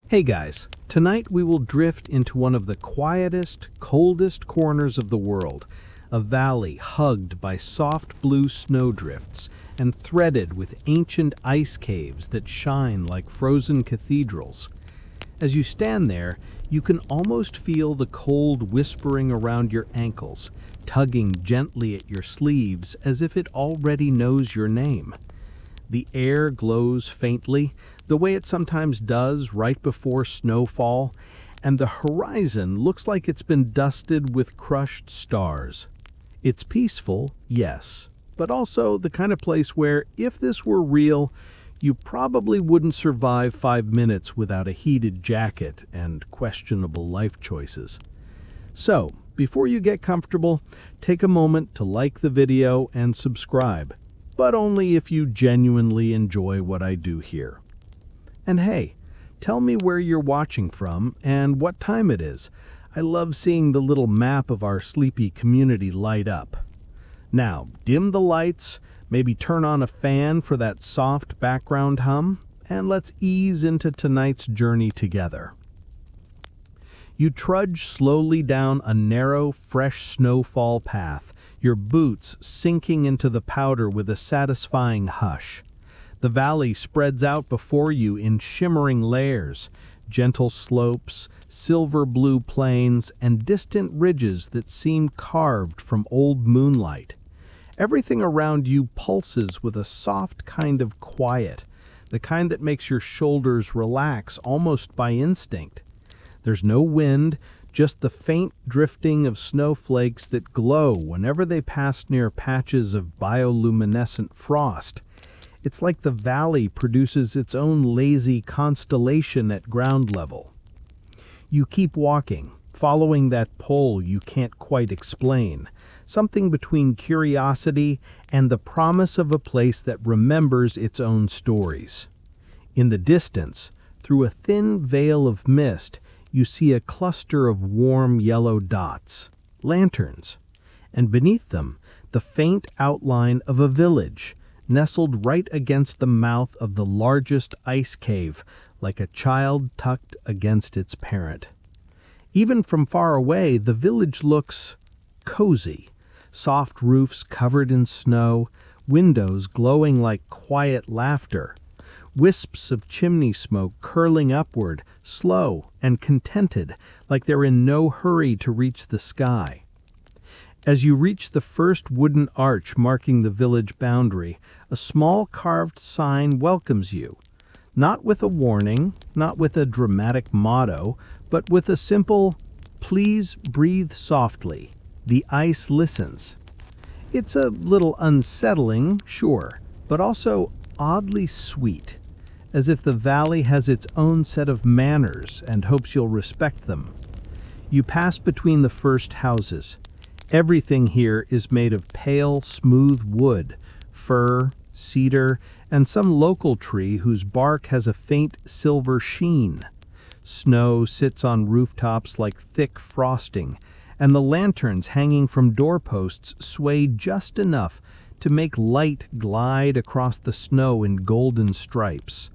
Hey guys, tonight we will drift into one of the quietest, coldest corners of the world, a valley hugged by soft blue snowdrifts and threaded with ancient ice caves that shine like frozen cathedrals. As you stand there, you can almost feel the cold whispering around your ankles, tugging gently at your sleeves as if it already knows your name. The air glows faintly, the way it sometimes does right before snowfall, and the horizon looks like it's been dusted with crushed stars. It's peaceful, yes, but also the kind of place where, if this were real, you probably wouldn't survive 5 minutes without a heated jacket and questionable life choices. So, before you get comfortable, take a moment to like the video and subscribe, but only if you genuinely enjoy what I do here. And hey, tell me where you're watching from and what time it is. I love seeing the little map of our sleepy community light up. Now, dim the lights, maybe turn on a fan for that soft background hum, and let's ease into tonight's journey together. You trudge slowly down a narrow, fresh snowfall path, your boots sinking into the powder with a satisfying hush. The valley spreads out before you in shimmering layers, gentle slopes, silver-blue plains, and distant ridges that seem carved from old moonlight. Everything around you pulses with a soft kind of quiet, the kind that makes your shoulders relax almost by instinct. There's no wind, just the faint drifting of snowflakes that glow whenever they pass near patches of bioluminescent frost. It's like the valley produces its own lazy constellation at ground level. You keep walking, following that pull you can't quite explain, something between curiosity and the promise of a place that remembers its own stories. In the distance, through a thin veil of mist, you see a cluster of warm yellow dots, lanterns, and beneath them, the faint outline of a village, nestled right against the mouth of the largest ice cave, like a child tucked against its parent. Even from far away, the village looks cozy. Soft roofs covered in snow, windows glowing like quiet laughter, wisps of chimney smoke curling upward, slow and contented, like they're in no hurry to reach the sky. As you reach the first wooden arch marking the village boundary, a small carved sign welcomes you, not with a warning, not with a dramatic motto, but with a simple, "Please breathe softly. The ice listens." It's a little unsettling, sure, but also oddly sweet, as if the valley has its own set of manners and hopes you'll respect them. You pass between the first houses. Everything here is made of pale, smooth wood, fir, cedar, and some local tree whose bark has a faint silver sheen. Snow sits on rooftops like thick frosting, and the lanterns hanging from doorposts sway just enough to make light glide across the snow in golden stripes.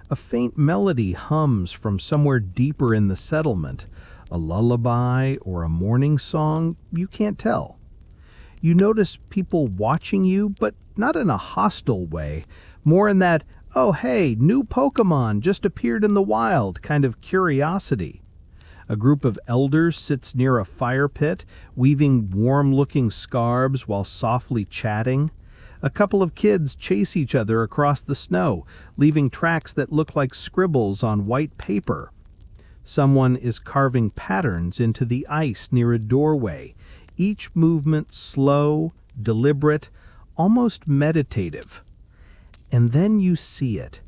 A faint melody hums from somewhere deeper in the settlement, a lullaby or a morning song, you can't tell. You notice people watching you, but not in a hostile way, more in that, "Oh hey, new Pokemon just appeared in the wild" kind of curiosity. A group of elders sits near a fire pit, weaving warm-looking scarves while softly chatting. A couple of kids chase each other across the snow, leaving tracks that look like scribbles on white paper. Someone is carving patterns into the ice near a doorway, each movement slow, deliberate, almost meditative. And then you see it,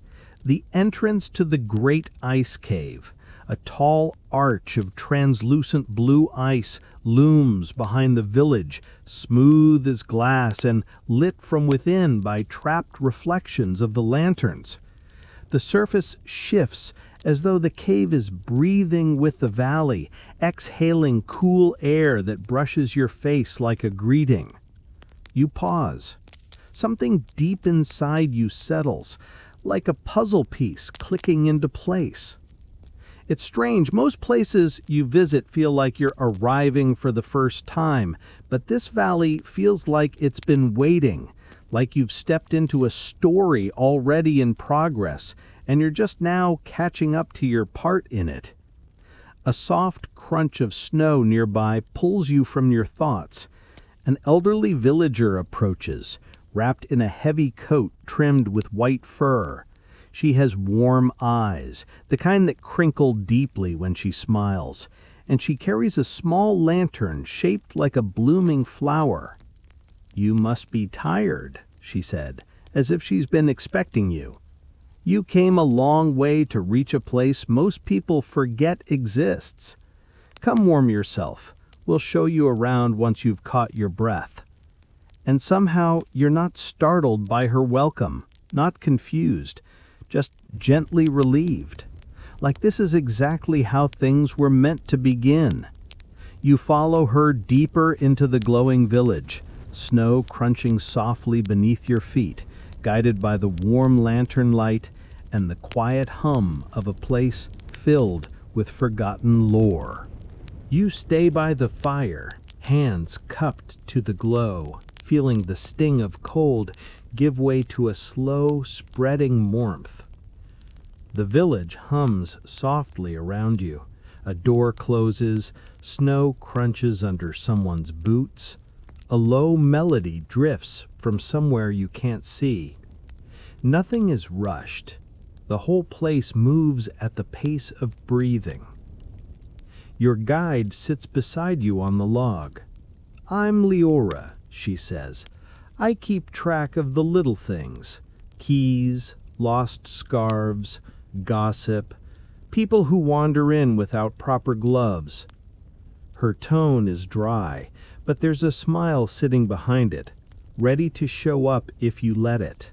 the entrance to the Great Ice Cave. A tall arch of translucent blue ice looms behind the village, smooth as glass and lit from within by trapped reflections of the lanterns. The surface shifts as though the cave is breathing with the valley, exhaling cool air that brushes your face like a greeting. You pause. Something deep inside you settles, like a puzzle piece clicking into place. It's strange. Most places you visit feel like you're arriving for the first time, but this valley feels like it's been waiting, like you've stepped into a story already in progress, and you're just now catching up to your part in it. A soft crunch of snow nearby pulls you from your thoughts. An elderly villager approaches, wrapped in a heavy coat trimmed with white fur. She has warm eyes, the kind that crinkle deeply when she smiles, and she carries a small lantern shaped like a blooming flower. "You must be tired," she said, as if she's been expecting you. "You came a long way to reach a place most people forget exists. Come warm yourself. We'll show you around once you've caught your breath." And somehow you're not startled by her welcome, not confused, just gently relieved. Like this is exactly how things were meant to begin. You follow her deeper into the glowing village, snow crunching softly beneath your feet, guided by the warm lantern light and the quiet hum of a place filled with forgotten lore. You stay by the fire, hands cupped to the glow, feeling the sting of cold give way to a slow, spreading warmth. The village hums softly around you. A door closes, snow crunches under someone's boots. A low melody drifts from somewhere you can't see. Nothing is rushed. The whole place moves at the pace of breathing. Your guide sits beside you on the log. "I'm Leora," she says. "I keep track of the little things. Keys, lost scarves, gossip, people who wander in without proper gloves." Her tone is dry, but there's a smile sitting behind it, ready to show up if you let it.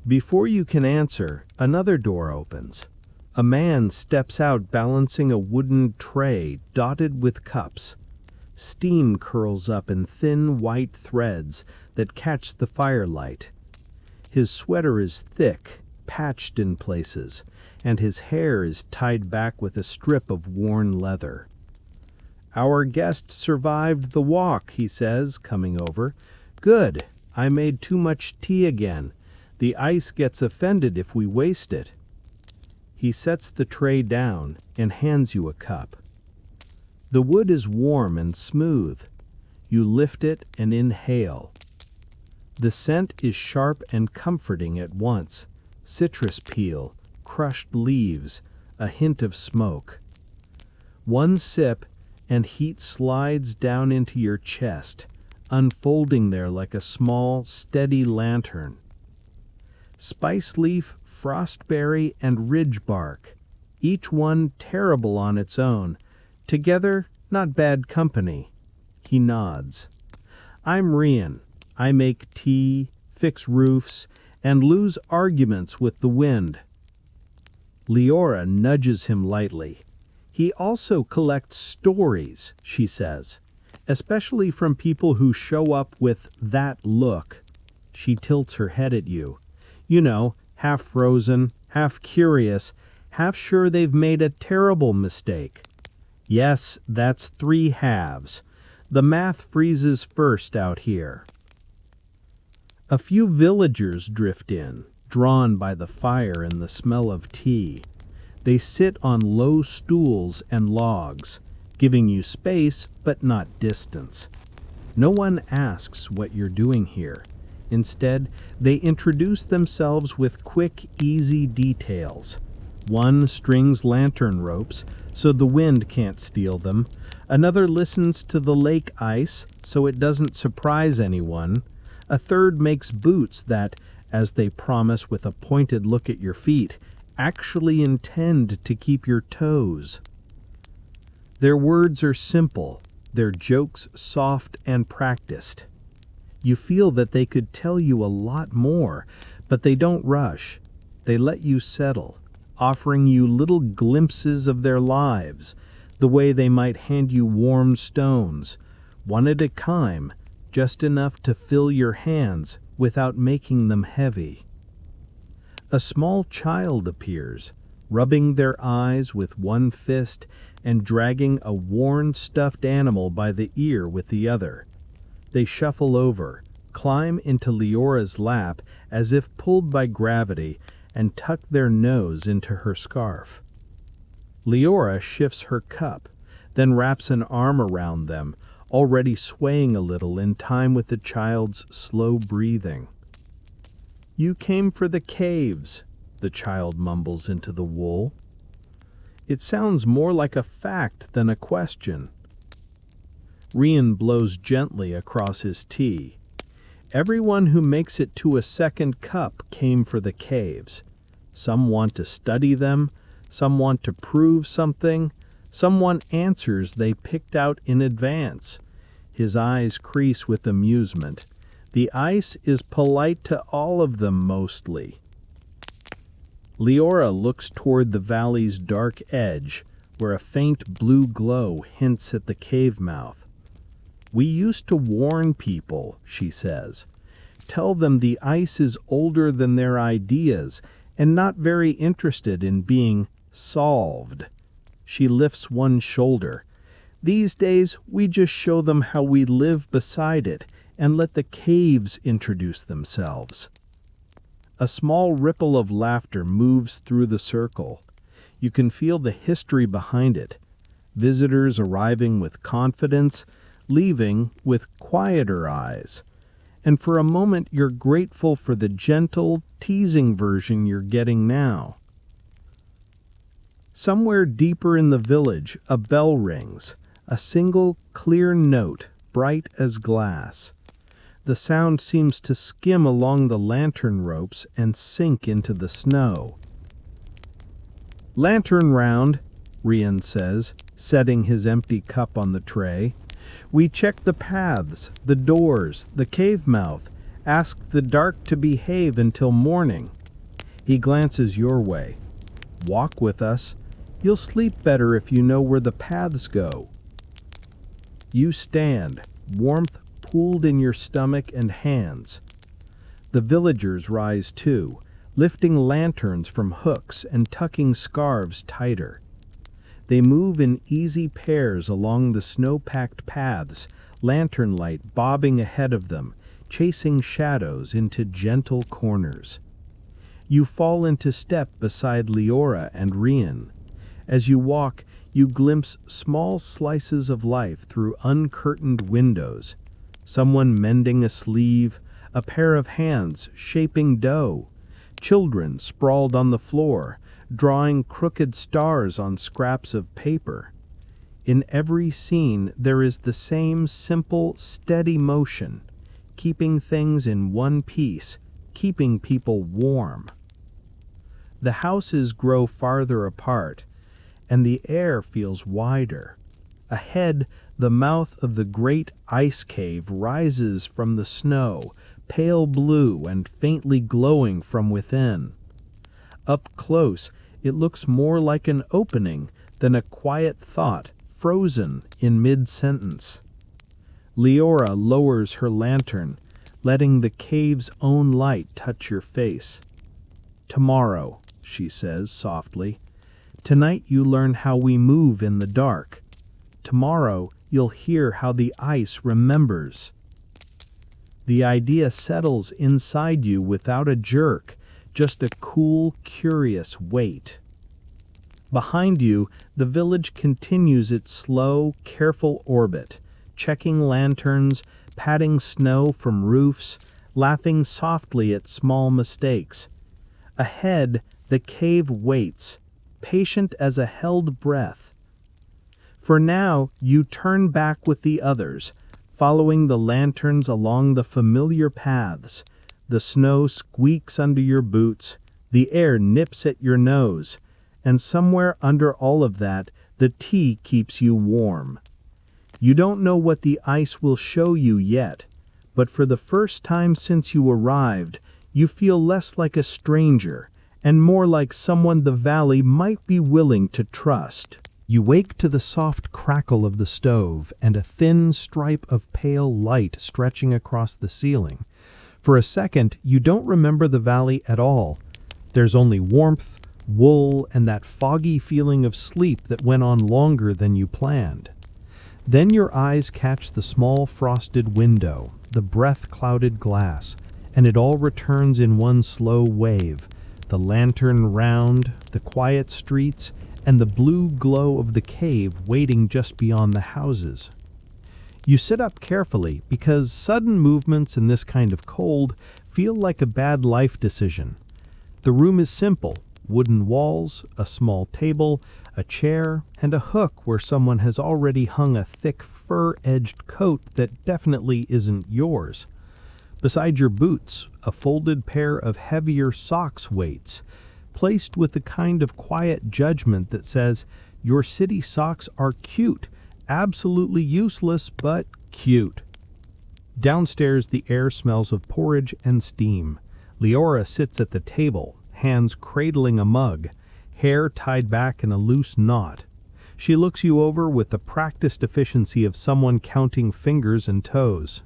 Before you can answer, another door opens. A man steps out balancing a wooden tray dotted with cups. Steam curls up in thin white threads that catch the firelight. His sweater is thick, patched in places, and his hair is tied back with a strip of worn leather. "Our guest survived the walk," he says, coming over. "Good. I made too much tea again. The ice gets offended if we waste it." He sets the tray down and hands you a cup. The wood is warm and smooth. You lift it and inhale. The scent is sharp and comforting at once. Citrus peel, crushed leaves, a hint of smoke. One sip and heat slides down into your chest, unfolding there like a small, steady lantern. Spice leaf, frostberry, and ridge bark, each one terrible on its own. Together, not bad company. He nods. "I'm Rian. I make tea, fix roofs, and lose arguments with the wind." Leora nudges him lightly. "He also collects stories," she says, "especially from people who show up with that look." She tilts her head at you. You know, half frozen, half curious, half sure they've made a terrible mistake. Yes, that's 3 halves. The math freezes first out here. A few villagers drift in, drawn by the fire and the smell of tea. They sit on low stools and logs, giving you space but not distance. No one asks what you're doing here. Instead, they introduce themselves with quick, easy details. One strings lantern ropes so the wind can't steal them. Another listens to the lake ice so it doesn't surprise anyone. A third makes boots that, as they promise with a pointed look at your feet, actually intend to keep your toes. Their words are simple, their jokes soft and practiced. You feel that they could tell you a lot more, but they don't rush. They let you settle, offering you little glimpses of their lives, the way they might hand you warm stones, one at a time, just enough to fill your hands without making them heavy. A small child appears, rubbing their eyes with one fist and dragging a worn stuffed animal by the ear with the other. They shuffle over, climb into Leora's lap as if pulled by gravity, and tuck their nose into her scarf. Leora shifts her cup, then wraps an arm around them, already swaying a little in time with the child's slow breathing. "You came for the caves," the child mumbles into the wool. It sounds more like a fact than a question. Rian blows gently across his tea. Everyone who makes it to a second cup came for the caves. Some want to study them, some want to prove something, some want answers they picked out in advance. His eyes crease with amusement. The ice is polite to all of them mostly. Leora looks toward the valley's dark edge, where a faint blue glow hints at the cave mouth. "We used to warn people," she says. "Tell them the ice is older than their ideas and not very interested in being solved." She lifts one shoulder. "These days, we just show them how we live beside it and let the caves introduce themselves." A small ripple of laughter moves through the circle. You can feel the history behind it. Visitors arriving with confidence, leaving with quieter eyes. And for a moment you're grateful for the gentle, teasing version you're getting now. Somewhere deeper in the village, a bell rings, a single clear note, bright as glass. The sound seems to skim along the lantern ropes and sink into the snow. "Lantern round," Rian says, setting his empty cup on the tray. "We check the paths, the doors, the cave mouth, ask the dark to behave until morning." He glances your way. "Walk with us. You'll sleep better if you know where the paths go." You stand, warmth pooled in your stomach and hands. The villagers rise too, lifting lanterns from hooks and tucking scarves tighter. They move in easy pairs along the snow-packed paths, lantern light bobbing ahead of them, chasing shadows into gentle corners. You fall into step beside Leora and Rian. As you walk, you glimpse small slices of life through uncurtained windows. Someone mending a sleeve, a pair of hands shaping dough, children sprawled on the floor, drawing crooked stars on scraps of paper. In every scene there is the same simple, steady motion, keeping things in one piece, keeping people warm. The houses grow farther apart, and the air feels wider. Ahead, the mouth of the great ice cave rises from the snow, pale blue and faintly glowing from within. Up close, it looks more like an opening than a quiet thought frozen in mid-sentence. Leora lowers her lantern, letting the cave's own light touch your face. "Tomorrow," she says softly. "Tonight you learn how we move in the dark. Tomorrow you'll hear how the ice remembers." The idea settles inside you without a jerk, just a cool, curious weight. Behind you, the village continues its slow, careful orbit, checking lanterns, patting snow from roofs, laughing softly at small mistakes. Ahead, the cave waits, patient as a held breath. For now, you turn back with the others, following the lanterns along the familiar paths. The snow squeaks under your boots, the air nips at your nose, and somewhere under all of that, the tea keeps you warm. You don't know what the ice will show you yet, but for the first time since you arrived, you feel less like a stranger and more like someone the valley might be willing to trust. You wake to the soft crackle of the stove and a thin stripe of pale light stretching across the ceiling. For a second, you don't remember the valley at all. There's only warmth, wool, and that foggy feeling of sleep that went on longer than you planned. Then your eyes catch the small frosted window, the breath-clouded glass, and it all returns in one slow wave. The lantern round, the quiet streets, and the blue glow of the cave waiting just beyond the houses. You sit up carefully because sudden movements in this kind of cold feel like a bad life decision. The room is simple: wooden walls, a small table, a chair, and a hook where someone has already hung a thick fur-edged coat that definitely isn't yours. Beside your boots, a folded pair of heavier socks waits, placed with the kind of quiet judgment that says, your city socks are cute, absolutely useless, but cute. Downstairs, the air smells of porridge and steam. Leora sits at the table, hands cradling a mug, hair tied back in a loose knot. She looks you over with the practiced efficiency of someone counting fingers and toes.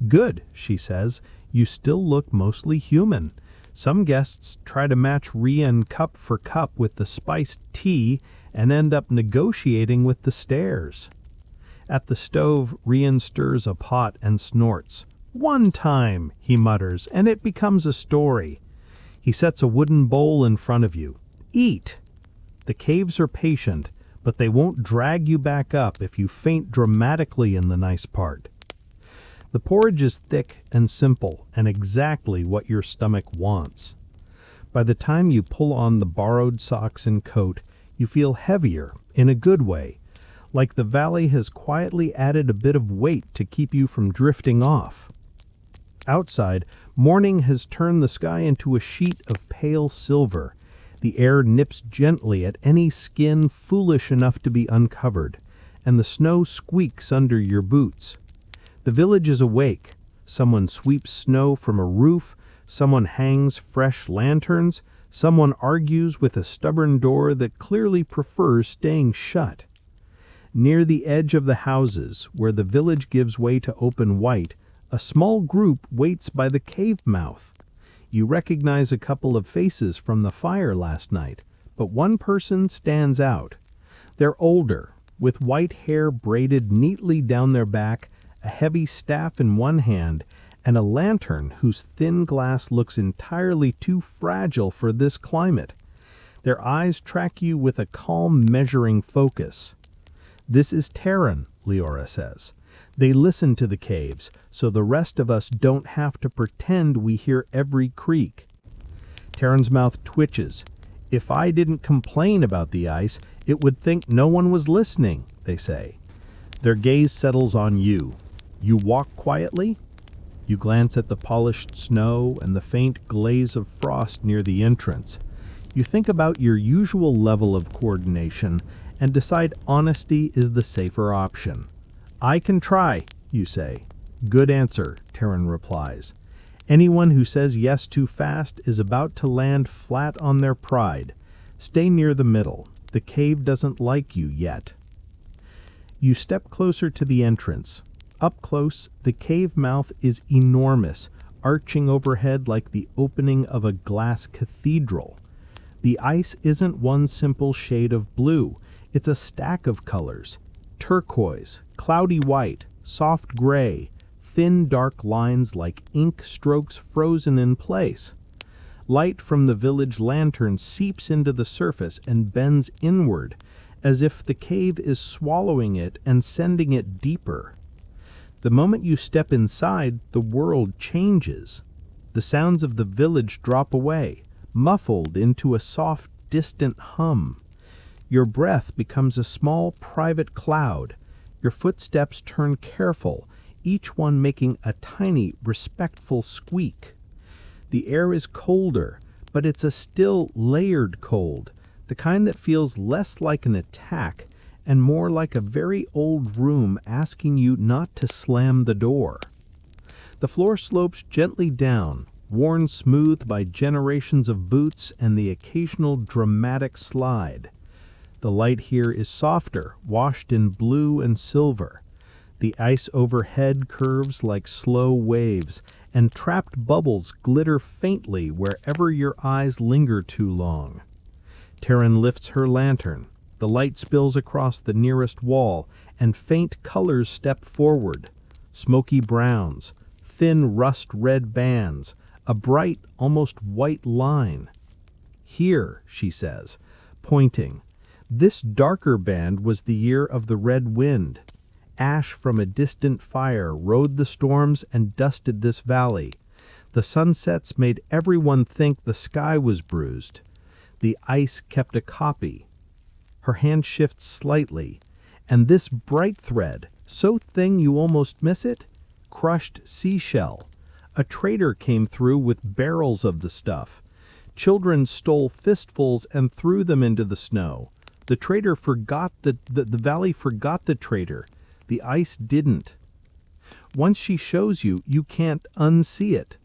Good, she says, you still look mostly human. Some guests try to match Rian cup for cup with the spiced tea and end up negotiating with the stairs. At the stove, Rian stirs a pot and snorts. One time, he mutters, and it becomes a story. He sets a wooden bowl in front of you. Eat. The caves are patient, but they won't drag you back up if you faint dramatically in the nice part. The porridge is thick and simple and exactly what your stomach wants. By the time you pull on the borrowed socks and coat, you feel heavier in a good way, like the valley has quietly added a bit of weight to keep you from drifting off. Outside, morning has turned the sky into a sheet of pale silver. The air nips gently at any skin foolish enough to be uncovered, and the snow squeaks under your boots. The village is awake. Someone sweeps snow from a roof, someone hangs fresh lanterns, someone argues with a stubborn door that clearly prefers staying shut. Near the edge of the houses, where the village gives way to open white, a small group waits by the cave mouth. You recognize a couple of faces from the fire last night, but one person stands out. They're older, with white hair braided neatly down their back, a heavy staff in one hand, and a lantern whose thin glass looks entirely too fragile for this climate. Their eyes track you with a calm, measuring focus. This is Terran, Leora says. They listen to the caves, so the rest of us don't have to pretend we hear every creak. Terran's mouth twitches. If I didn't complain about the ice, it would think no one was listening, they say. Their gaze settles on you. You walk quietly. You glance at the polished snow and the faint glaze of frost near the entrance. You think about your usual level of coordination and decide honesty is the safer option. I can try, you say. Good answer, Terran replies. Anyone who says yes too fast is about to land flat on their pride. Stay near the middle. The cave doesn't like you yet. You step closer to the entrance. Up close, the cave mouth is enormous, arching overhead like the opening of a glass cathedral. The ice isn't one simple shade of blue. It's a stack of colors: turquoise, cloudy white, soft gray, thin dark lines like ink strokes frozen in place. Light from the village lantern seeps into the surface and bends inward, as if the cave is swallowing it and sending it deeper. The moment you step inside, the world changes. The sounds of the village drop away, muffled into a soft, distant hum. Your breath becomes a small, private cloud. Your footsteps turn careful, each one making a tiny, respectful squeak. The air is colder, but it's a still, layered cold, the kind that feels less like an attack and more like a very old room asking you not to slam the door. The floor slopes gently down, worn smooth by generations of boots and the occasional dramatic slide. The light here is softer, washed in blue and silver. The ice overhead curves like slow waves, and trapped bubbles glitter faintly wherever your eyes linger too long. Taryn lifts her lantern. The light spills across the nearest wall, and faint colors step forward. Smoky browns, thin rust-red bands, a bright, almost white line. Here, she says, pointing. This darker band was the year of the red wind. Ash from a distant fire rode the storms and dusted this valley. The sunsets made everyone think the sky was bruised. The ice kept a copy. Her hand shifts slightly, and this bright thread, so thin you almost miss it, crushed seashell. A trader came through with barrels of the stuff. Children stole fistfuls and threw them into the snow. The trader forgot the valley forgot the trader. The ice didn't. Once she shows you, you can't unsee it.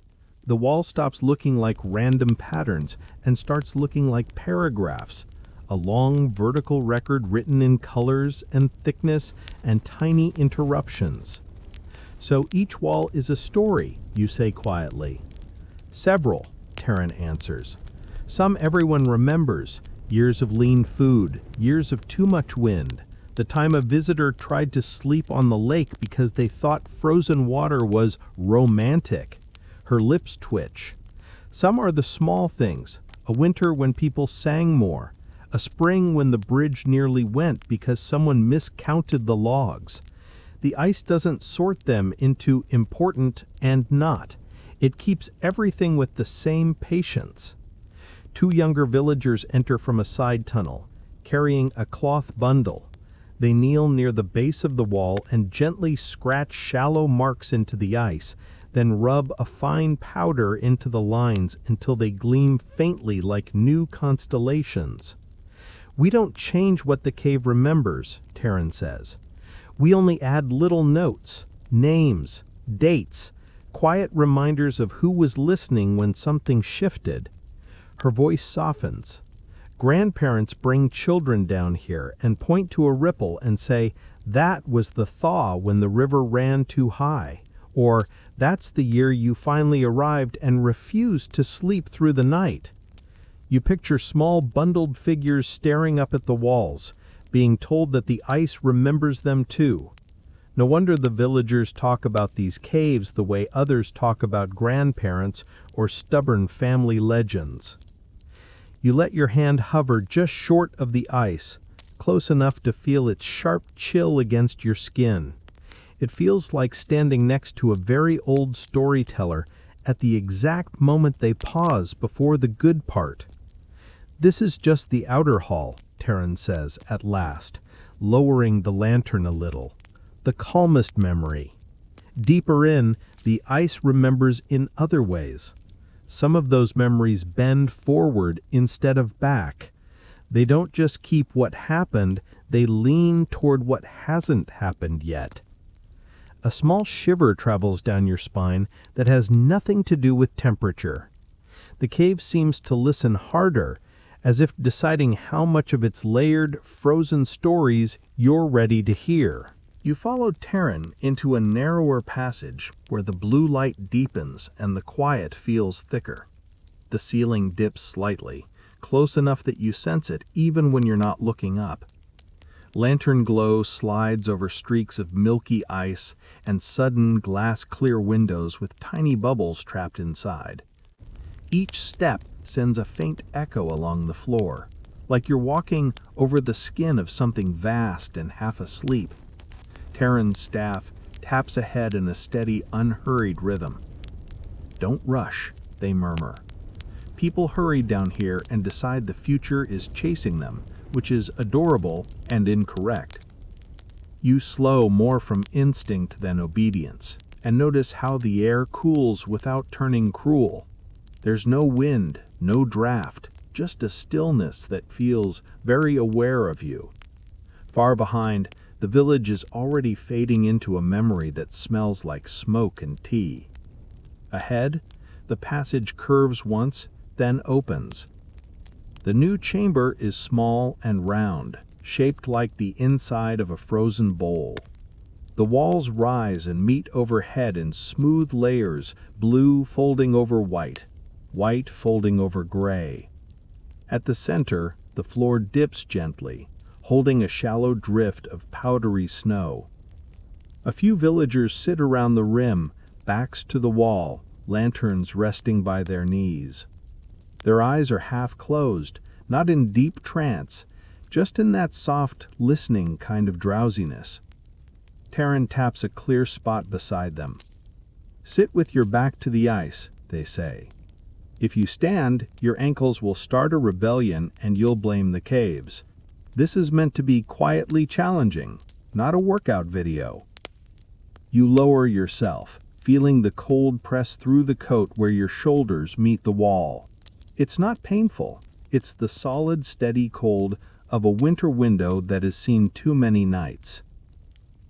The wall stops looking like random patterns and starts looking like paragraphs, a long vertical record written in colors and thickness and tiny interruptions. So each wall is a story, you say quietly. Several, Taryn answers. Some everyone remembers, years of lean food, years of too much wind, the time a visitor tried to sleep on the lake because they thought frozen water was romantic. Her lips twitch. Some are the small things, a winter when people sang more, a spring when the bridge nearly went because someone miscounted the logs. The ice doesn't sort them into important and not. It keeps everything with the same patience. Two younger villagers enter from a side tunnel, carrying a cloth bundle. They kneel near the base of the wall and gently scratch shallow marks into the ice, then rub a fine powder into the lines until they gleam faintly like new constellations. We don't change what the cave remembers, Taryn says. We only add little notes, names, dates, quiet reminders of who was listening when something shifted. Her voice softens. Grandparents bring children down here and point to a ripple and say, "That was the thaw when the river ran too high," or "That's the year you finally arrived and refused to sleep through the night." You picture small bundled figures staring up at the walls, being told that the ice remembers them too. No wonder the villagers talk about these caves the way others talk about grandparents or stubborn family legends. You let your hand hover just short of the ice, close enough to feel its sharp chill against your skin. It feels like standing next to a very old storyteller at the exact moment they pause before the good part. "This is just the outer hall," Taryn says at last, lowering the lantern a little. "The calmest memory. Deeper in, the ice remembers in other ways. Some of those memories bend forward instead of back. They don't just keep what happened, they lean toward what hasn't happened yet." A small shiver travels down your spine that has nothing to do with temperature. The cave seems to listen harder, as if deciding how much of its layered, frozen stories you're ready to hear. You follow Taryn into a narrower passage where the blue light deepens and the quiet feels thicker. The ceiling dips slightly, close enough that you sense it even when you're not looking up. Lantern glow slides over streaks of milky ice and sudden glass-clear windows with tiny bubbles trapped inside. Each step sends a faint echo along the floor, like you're walking over the skin of something vast and half asleep. Taryn's staff taps ahead in a steady, unhurried rhythm. "Don't rush," they murmur. People hurry down here and decide the future is chasing them, which is adorable and incorrect. You slow more from instinct than obedience, and notice how the air cools without turning cruel. There's no wind, no draft, just a stillness that feels very aware of you. Far behind, the village is already fading into a memory that smells like smoke and tea. Ahead, the passage curves once, then opens. The new chamber is small and round, shaped like the inside of a frozen bowl. The walls rise and meet overhead in smooth layers, blue folding over white, white folding over gray. At the center, The floor dips gently, holding a shallow drift of powdery snow. A few villagers sit around the rim, backs to the wall, lanterns resting by their knees. Their eyes are half closed, not in deep trance, just in that soft, listening kind of drowsiness. Taryn taps a clear spot beside them. "Sit with your back to the ice," they say. "If you stand, your ankles will start a rebellion and you'll blame the caves. This is meant to be quietly challenging, not a workout video." You lower yourself, feeling the cold press through the coat where your shoulders meet the wall. It's not painful. It's the solid, steady cold of a winter window that has seen too many nights.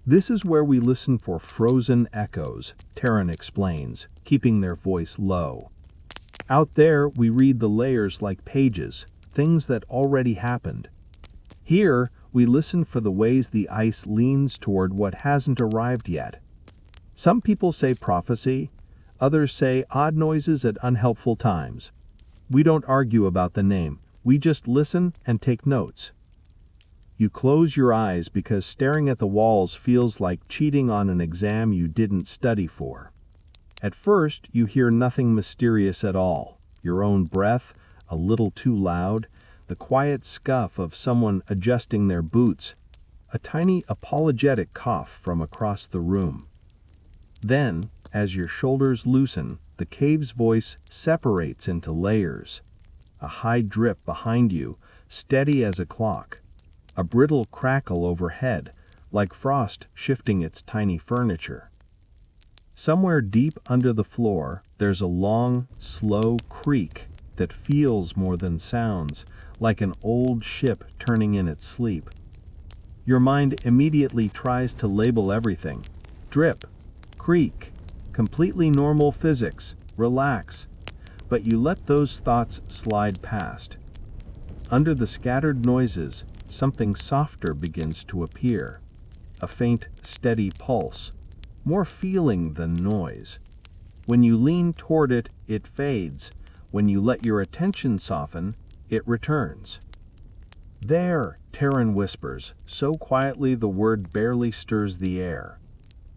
"This is where we listen for frozen echoes," Taryn explains, keeping their voice low. "Out there, we read the layers like pages, things that already happened. Here, we listen for the ways the ice leans toward what hasn't arrived yet. Some people say prophecy, others say odd noises at unhelpful times. We don't argue about the name, we just listen and take notes." You close your eyes because staring at the walls feels like cheating on an exam you didn't study for. At first, you hear nothing mysterious at all. Your own breath, a little too loud, the quiet scuff of someone adjusting their boots, a tiny apologetic cough from across the room. Then, as your shoulders loosen, the cave's voice separates into layers. A high drip behind you, steady as a clock. A brittle crackle overhead, like frost shifting its tiny furniture. Somewhere deep under the floor, there's a long, slow creak that feels more than sounds, like an old ship turning in its sleep. Your mind immediately tries to label everything. Drip, creak, completely normal physics, relax. But you let those thoughts slide past. Under the scattered noises, something softer begins to appear. A faint, steady pulse, more feeling than noise. When you lean toward it, it fades. When you let your attention soften, it returns. "There," Taryn whispers, so quietly the word barely stirs the air.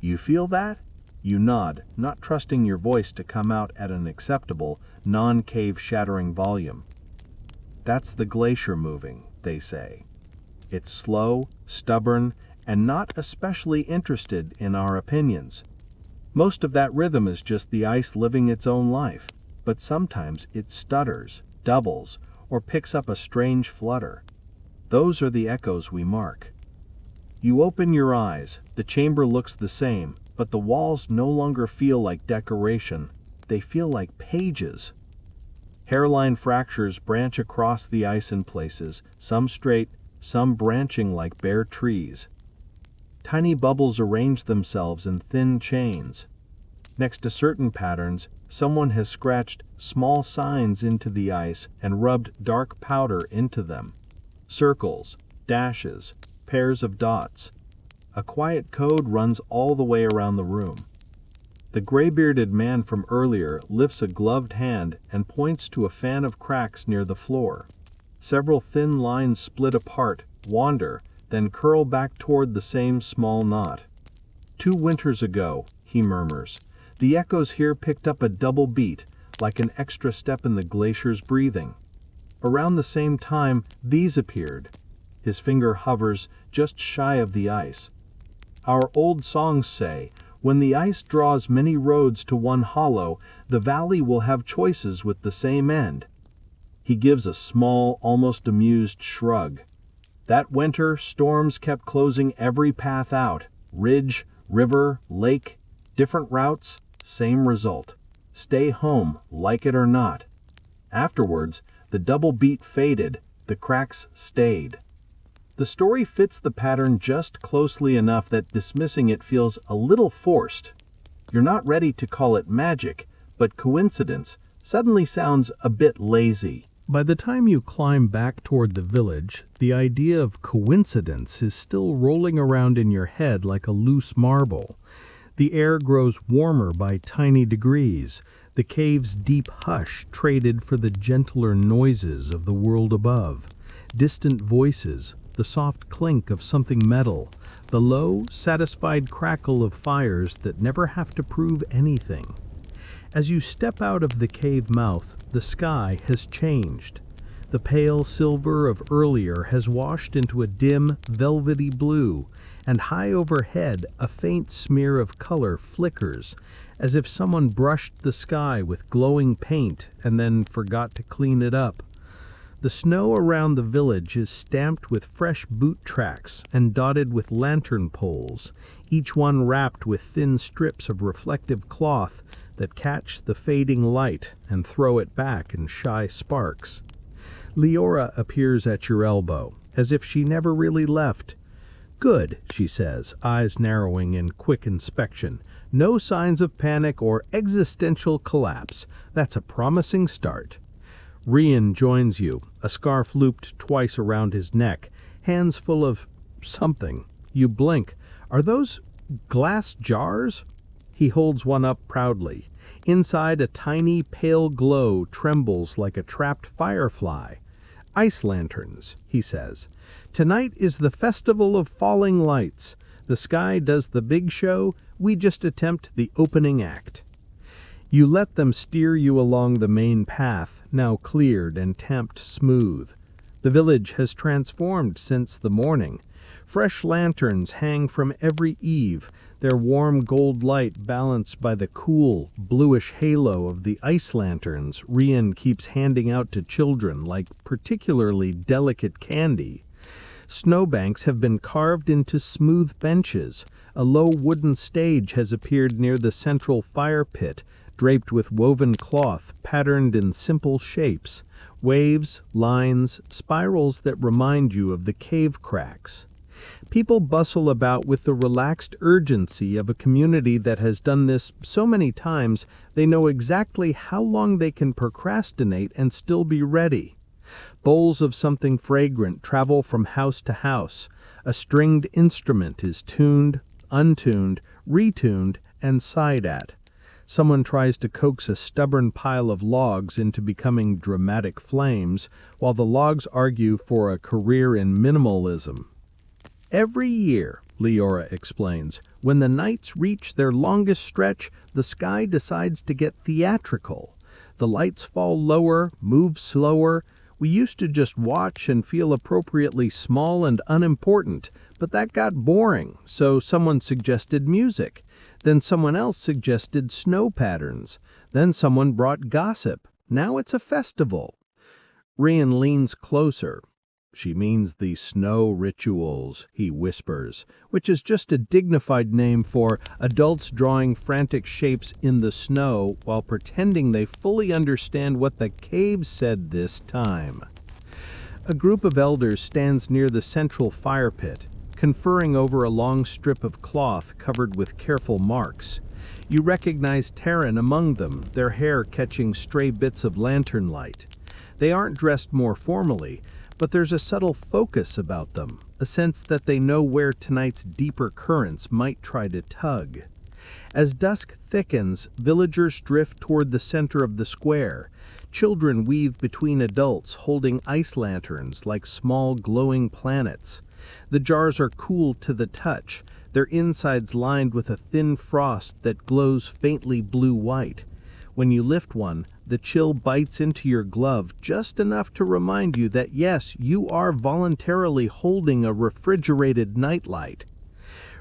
"You feel that?" You nod, not trusting your voice to come out at an acceptable, non-cave shattering volume. "That's the glacier moving," they say. "It's slow, stubborn, and not especially interested in our opinions. Most of that rhythm is just the ice living its own life, but sometimes it stutters, doubles, or picks up a strange flutter. Those are the echoes we mark." You open your eyes, the chamber looks the same, but the walls no longer feel like decoration, they feel like pages. Hairline fractures branch across the ice in places, some straight, some branching like bare trees. Tiny bubbles arrange themselves in thin chains. Next to certain patterns, someone has scratched small signs into the ice and rubbed dark powder into them. Circles, dashes, pairs of dots. A quiet code runs all the way around the room. The gray-bearded man from earlier lifts a gloved hand and points to a fan of cracks near the floor. Several thin lines split apart, wander, then curl back toward the same small knot. "2 winters ago," he murmurs, "the echoes here picked up a double beat, like an extra step in the glacier's breathing. Around the same time, these appeared." His finger hovers just shy of the ice. "Our old songs say, when the ice draws many roads to one hollow, the valley will have choices with the same end." He gives a small, almost amused shrug. "That winter, storms kept closing every path out. Ridge, river, lake, different routes, same result. Stay home, like it or not. Afterwards, the double beat faded, the cracks stayed." The story fits the pattern just closely enough that dismissing it feels a little forced. You're not ready to call it magic, but coincidence suddenly sounds a bit lazy. By the time you climb back toward the village, the idea of coincidence is still rolling around in your head like a loose marble. The air grows warmer by tiny degrees, the cave's deep hush traded for the gentler noises of the world above. Distant voices, the soft clink of something metal, the low, satisfied crackle of fires that never have to prove anything. As you step out of the cave mouth, the sky has changed. The pale silver of earlier has washed into a dim, velvety blue, and high overhead a faint smear of color flickers, as if someone brushed the sky with glowing paint and then forgot to clean it up. The snow around the village is stamped with fresh boot tracks and dotted with lantern poles, each one wrapped with thin strips of reflective cloth that catch the fading light and throw it back in shy sparks. Leora appears at your elbow, as if she never really left. "Good," she says, eyes narrowing in quick inspection. "No signs of panic or existential collapse. That's a promising start." Rian joins you, a scarf looped twice around his neck, hands full of something. You blink. "Are those glass jars?" He holds one up proudly. Inside, a tiny, pale glow trembles like a trapped firefly. "Ice lanterns," he says. "Tonight is the festival of falling lights. The sky does the big show, we just attempt the opening act." You let them steer you along the main path, now cleared and tamped smooth. The village has transformed since the morning. Fresh lanterns hang from every eave, their warm gold light balanced by the cool, bluish halo of the ice lanterns Rian keeps handing out to children like particularly delicate candy. Snowbanks have been carved into smooth benches. A low wooden stage has appeared near the central fire pit, draped with woven cloth patterned in simple shapes, waves, lines, spirals that remind you of the cave cracks. People bustle about with the relaxed urgency of a community that has done this so many times they know exactly how long they can procrastinate and still be ready. Bowls of something fragrant travel from house to house. A stringed instrument is tuned, untuned, retuned, and sighed at. Someone tries to coax a stubborn pile of logs into becoming dramatic flames, while the logs argue for a career in minimalism. "Every year," Leora explains, "when the nights reach their longest stretch, the sky decides to get theatrical. The lights fall lower, move slower. We used to just watch and feel appropriately small and unimportant, but that got boring, so someone suggested music. Then someone else suggested snow patterns. Then someone brought gossip. Now it's a festival." Rian leans closer. "She means the snow rituals," he whispers, which is just a dignified name for adults drawing frantic shapes in the snow while pretending they fully understand what the cave said this time. A group of elders stands near the central fire pit, conferring over a long strip of cloth covered with careful marks. You recognize Taryn among them, their hair catching stray bits of lantern light. They aren't dressed more formally, but there's a subtle focus about them, a sense that they know where tonight's deeper currents might try to tug. As dusk thickens, villagers drift toward the center of the square. Children weave between adults holding ice lanterns like small glowing planets. The jars are cool to the touch, their insides lined with a thin frost that glows faintly blue-white. When you lift one, the chill bites into your glove just enough to remind you that yes, you are voluntarily holding a refrigerated nightlight.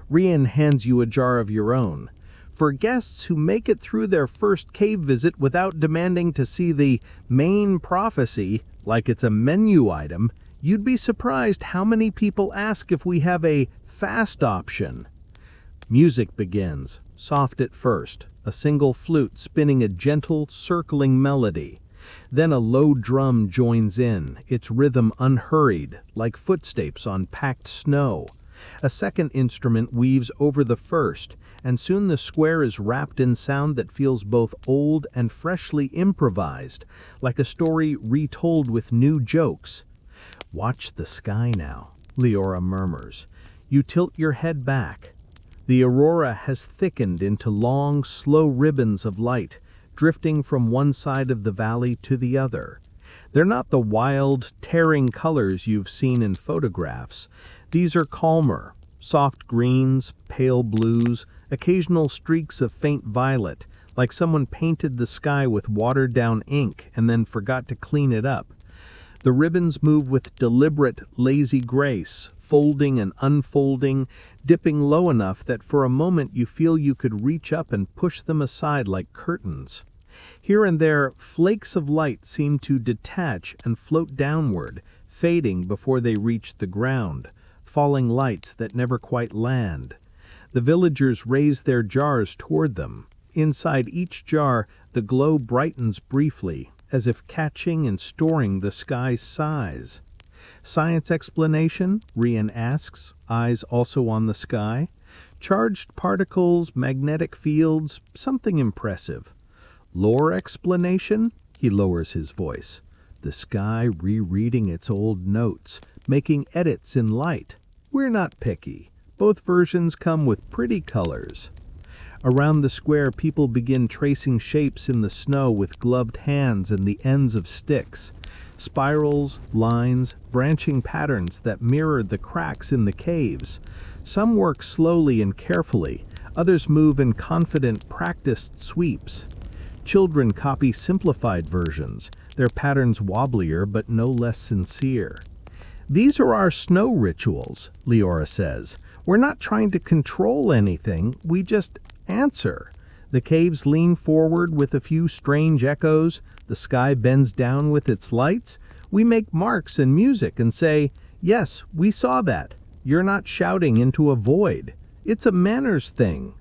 Rian hands you a jar of your own. For guests who make it through their first cave visit without demanding to see the main prophecy, like it's a menu item, you'd be surprised how many people ask if we have a fast option. Music begins, soft at first, a single flute spinning a gentle, circling melody. Then a low drum joins in, its rhythm unhurried, like footsteps on packed snow. A second instrument weaves over the first, and soon the square is wrapped in sound that feels both old and freshly improvised, like a story retold with new jokes. "Watch the sky now," Leora murmurs. You tilt your head back. The aurora has thickened into long, slow ribbons of light, drifting from one side of the valley to the other. They're not the wild, tearing colors you've seen in photographs. These are calmer, soft greens, pale blues, occasional streaks of faint violet, like someone painted the sky with watered-down ink and then forgot to clean it up. The ribbons move with deliberate, lazy grace, folding and unfolding, dipping low enough that for a moment you feel you could reach up and push them aside like curtains. Here and there, flakes of light seem to detach and float downward, fading before they reach the ground, falling lights that never quite land. The villagers raise their jars toward them. Inside each jar, the glow brightens briefly, as if catching and storing the sky's size. Science explanation? Rian asks, eyes also on the sky. Charged particles, magnetic fields, something impressive. Lore explanation? He lowers his voice. The sky rereading its old notes, making edits in light. We're not picky. Both versions come with pretty colors. Around the square, people begin tracing shapes in the snow with gloved hands and the ends of sticks. Spirals, lines, branching patterns that mirror the cracks in the caves. Some work slowly and carefully, others move in confident, practiced sweeps. Children copy simplified versions, their patterns wobblier but no less sincere. These are our snow rituals, Leora says. We're not trying to control anything, we just answer. The caves lean forward with a few strange echoes, the sky bends down with its lights. We make marks and music and say, yes, we saw that. You're not shouting into a void. It's a manners thing.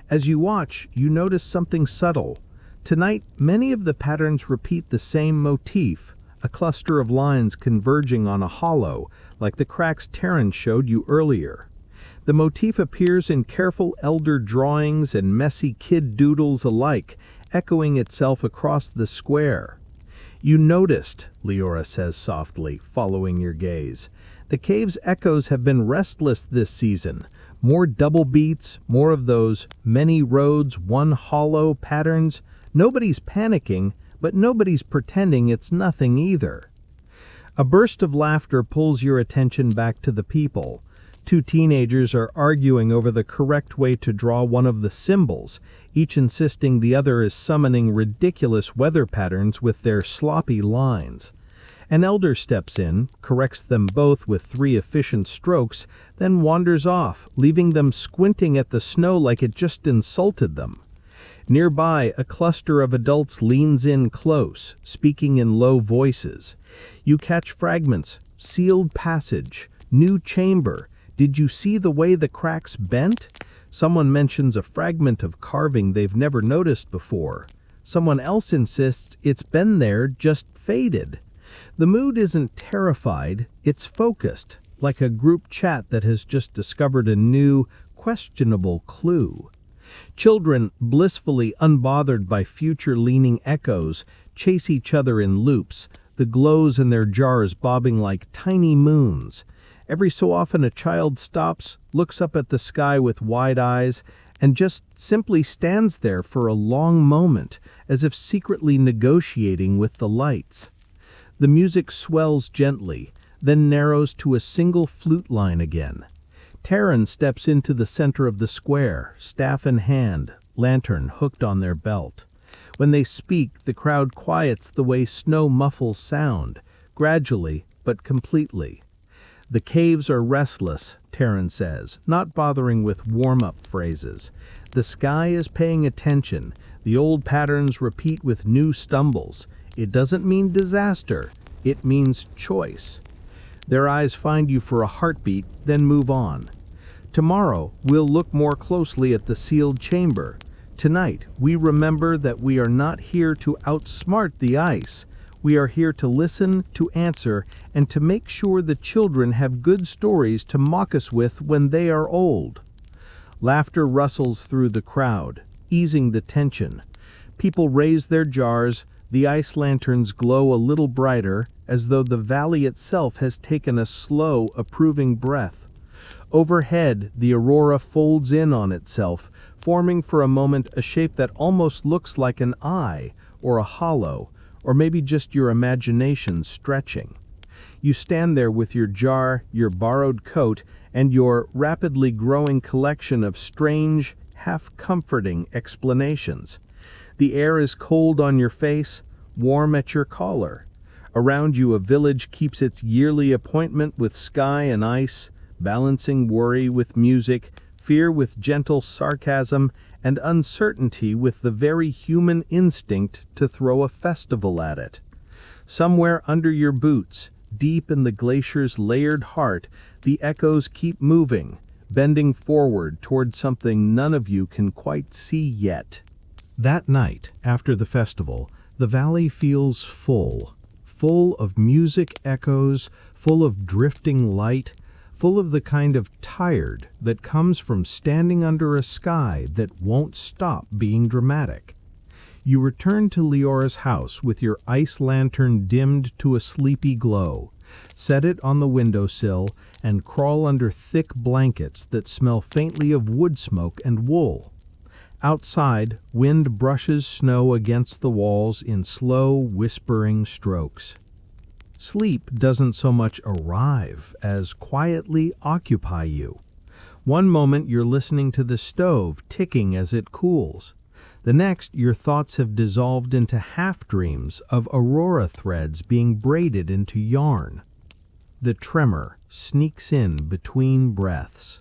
As you watch, you notice something subtle. Tonight, many of the patterns repeat the same motif, a cluster of lines converging on a hollow, like the cracks Terran showed you earlier. The motif appears in careful elder drawings and messy kid doodles alike, echoing itself across the square. You noticed, Leora says softly, following your gaze. The cave's echoes have been restless this season. More double beats, more of those many roads, one hollow patterns. Nobody's panicking, but nobody's pretending it's nothing either. A burst of laughter pulls your attention back to the people. Two teenagers are arguing over the correct way to draw one of the symbols, each insisting the other is summoning ridiculous weather patterns with their sloppy lines. An elder steps in, corrects them both with 3 efficient strokes, then wanders off, leaving them squinting at the snow like it just insulted them. Nearby, a cluster of adults leans in close, speaking in low voices. You catch fragments, sealed passage, new chamber. Did you see the way the cracks bent? Someone mentions a fragment of carving they've never noticed before. Someone else insists it's been there, just faded. The mood isn't terrified, it's focused, like a group chat that has just discovered a new, questionable clue. Children, blissfully unbothered by future-leaning echoes, chase each other in loops, the glows in their jars bobbing like tiny moons. Every so often a child stops, looks up at the sky with wide eyes, and just simply stands there for a long moment, as if secretly negotiating with the lights. The music swells gently, then narrows to a single flute line again. Terran steps into the center of the square, staff in hand, lantern hooked on their belt. When they speak, the crowd quiets the way snow muffles sound, gradually but completely. The caves are restless, Terran says, not bothering with warm-up phrases. The sky is paying attention. The old patterns repeat with new stumbles. It doesn't mean disaster. It means choice. Their eyes find you for a heartbeat, then move on. Tomorrow, we'll look more closely at the sealed chamber. Tonight, we remember that we are not here to outsmart the ice. We are here to listen, to answer, and to make sure the children have good stories to mock us with when they are old. Laughter rustles through the crowd, easing the tension. People raise their jars, the ice lanterns glow a little brighter, as though the valley itself has taken a slow, approving breath. Overhead, the aurora folds in on itself, forming for a moment a shape that almost looks like an eye or a hollow, or maybe just your imagination stretching. You stand there with your jar, your borrowed coat, and your rapidly growing collection of strange, half-comforting explanations. The air is cold on your face, warm at your collar. Around you a village keeps its yearly appointment with sky and ice, balancing worry with music, fear with gentle sarcasm, and uncertainty with the very human instinct to throw a festival at it. Somewhere under your boots, deep in the glacier's layered heart, the echoes keep moving, bending forward toward something none of you can quite see yet. That night, after the festival, the valley feels full of music echoes, full of drifting light, full of the kind of tired that comes from standing under a sky that won't stop being dramatic. You return to Leora's house with your ice lantern dimmed to a sleepy glow, set it on the windowsill, and crawl under thick blankets that smell faintly of wood smoke and wool. Outside, wind brushes snow against the walls in slow, whispering strokes. Sleep doesn't so much arrive as quietly occupy you. One moment you're listening to the stove ticking as it cools. The next, your thoughts have dissolved into half-dreams of aurora threads being braided into yarn. The tremor sneaks in between breaths.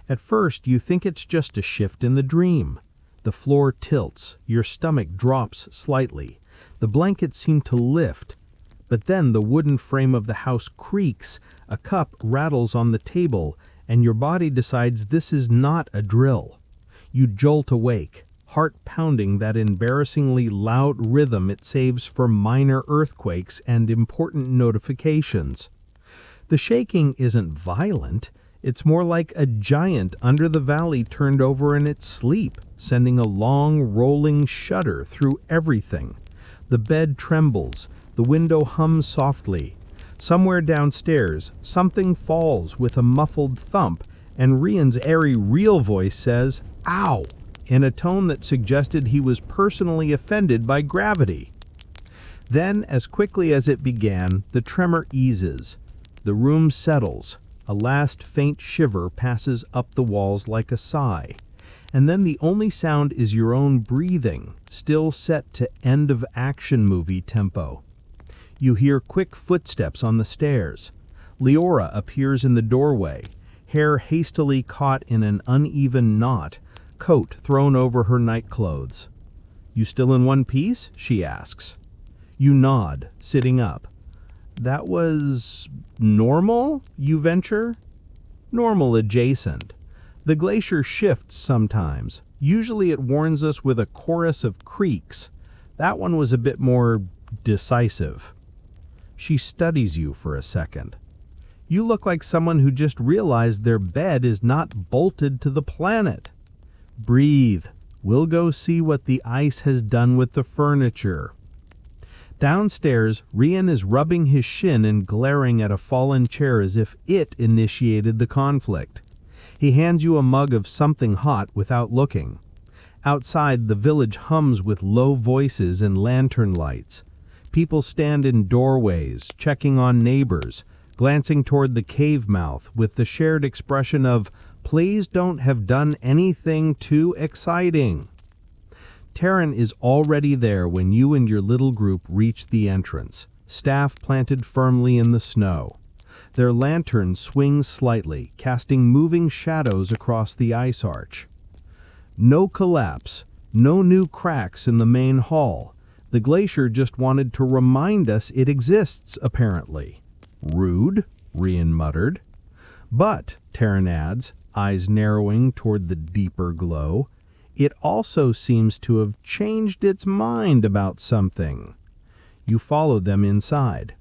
At first, you think it's just a shift in the dream. The floor tilts, your stomach drops slightly. The blankets seem to lift. But then the wooden frame of the house creaks, a cup rattles on the table, and your body decides this is not a drill. You jolt awake, heart pounding that embarrassingly loud rhythm it saves for minor earthquakes and important notifications. The shaking isn't violent. It's more like a giant under the valley turned over in its sleep, sending a long, rolling shudder through everything. The bed trembles. The window hums softly. Somewhere downstairs, something falls with a muffled thump, and Rian's airy real voice says, "Ow!" in a tone that suggested he was personally offended by gravity. Then, as quickly as it began, the tremor eases. The room settles. A last faint shiver passes up the walls like a sigh. And then the only sound is your own breathing, still set to end-of-action movie tempo. You hear quick footsteps on the stairs. Leora appears in the doorway, hair hastily caught in an uneven knot, coat thrown over her nightclothes. "You still in one piece?" she asks. You nod, sitting up. "That was normal, you venture?" "Normal adjacent. The glacier shifts sometimes. Usually it warns us with a chorus of creaks. That one was a bit more decisive." She studies you for a second. You look like someone who just realized their bed is not bolted to the planet. Breathe. We'll go see what the ice has done with the furniture. Downstairs, Rian is rubbing his shin and glaring at a fallen chair as if it initiated the conflict. He hands you a mug of something hot without looking. Outside, the village hums with low voices and lantern lights. People stand in doorways, checking on neighbors, glancing toward the cave mouth with the shared expression of, "Please don't have done anything too exciting." Taryn is already there when you and your little group reach the entrance, staff planted firmly in the snow. Their lantern swings slightly, casting moving shadows across the ice arch. No collapse, no new cracks in the main hall. The glacier just wanted to remind us it exists, apparently. "Rude," Rian muttered. "But," Taryn adds, eyes narrowing toward the deeper glow, "it also seems to have changed its mind about something." You follow them inside.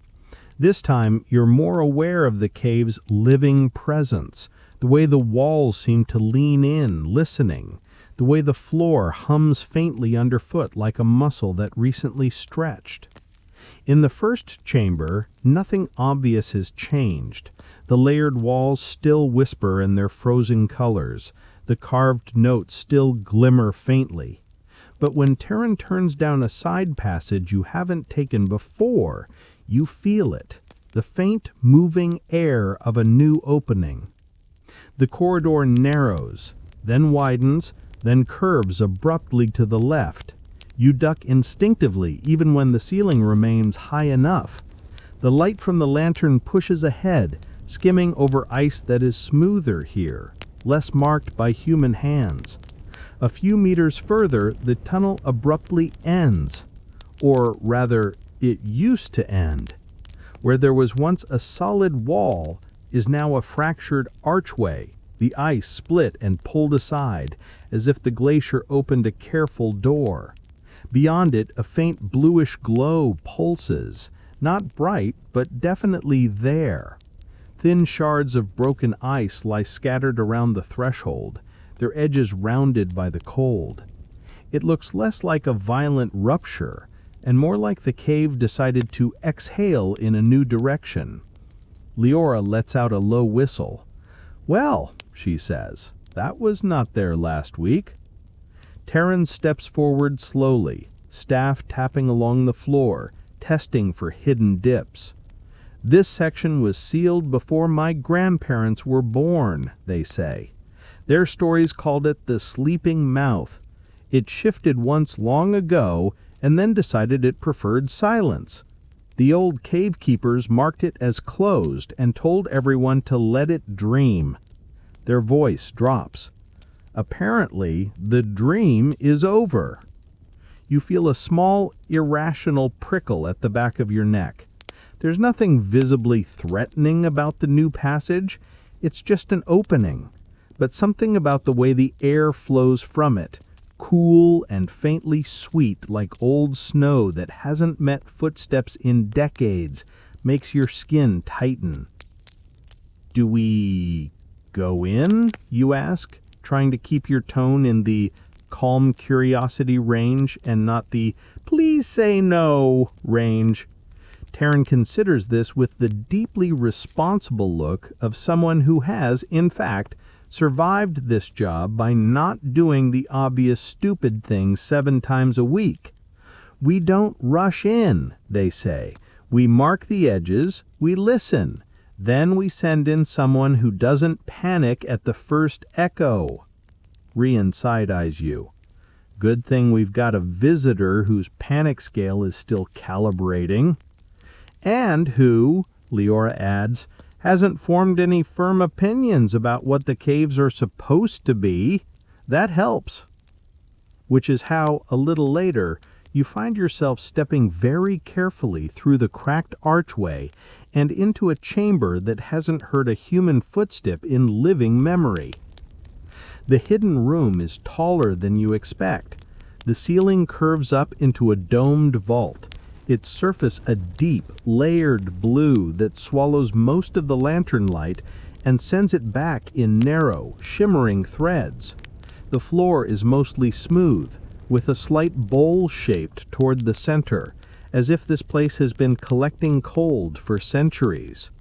This time, you're more aware of the cave's living presence, the way the walls seem to lean in, listening, the way the floor hums faintly underfoot like a muscle that recently stretched. In the first chamber, nothing obvious has changed. The layered walls still whisper in their frozen colors. The carved notes still glimmer faintly. But when Terran turns down a side passage you haven't taken before, you feel it, the faint, moving air of a new opening. The corridor narrows, then widens, then curves abruptly to the left. You duck instinctively, even when the ceiling remains high enough. The light from the lantern pushes ahead, skimming over ice that is smoother here, less marked by human hands. A few meters further, the tunnel abruptly ends. Or rather, it used to end. Where there was once a solid wall is now a fractured archway. The ice split and pulled aside, as if the glacier opened a careful door. Beyond it, a faint bluish glow pulses, not bright, but definitely there. Thin shards of broken ice lie scattered around the threshold, their edges rounded by the cold. It looks less like a violent rupture, and more like the cave decided to exhale in a new direction. Leora lets out a low whistle. "Well," she says, "that was not there last week." Terran steps forward slowly, staff tapping along the floor, testing for hidden dips. "This section was sealed before my grandparents were born," they say. Their stories called it the sleeping mouth. It shifted once long ago and then decided it preferred silence. The old cave keepers marked it as closed and told everyone to let it dream. Their voice drops. Apparently, the dream is over. You feel a small, irrational prickle at the back of your neck. There's nothing visibly threatening about the new passage. It's just an opening. But something about the way the air flows from it, cool and faintly sweet like old snow that hasn't met footsteps in decades, makes your skin tighten. "Do we go in?" you ask, trying to keep your tone in the calm curiosity range and not the "please say no" range. Terran considers this with the deeply responsible look of someone who has, in fact, survived this job by not doing the obvious stupid things 7 times a week. "We don't rush in," they say. "We mark the edges, we listen. Then we send in someone who doesn't panic at the first echo." Rian side-eyes you. "Good thing we've got a visitor whose panic scale is still calibrating." "And who," Leora adds, "hasn't formed any firm opinions about what the caves are supposed to be." That helps. Which is how, a little later, you find yourself stepping very carefully through the cracked archway and into a chamber that hasn't heard a human footstep in living memory. The hidden room is taller than you expect. The ceiling curves up into a domed vault, its surface a deep, layered blue that swallows most of the lantern light and sends it back in narrow, shimmering threads. The floor is mostly smooth, with a slight bowl shaped toward the center, as if this place has been collecting cold for centuries.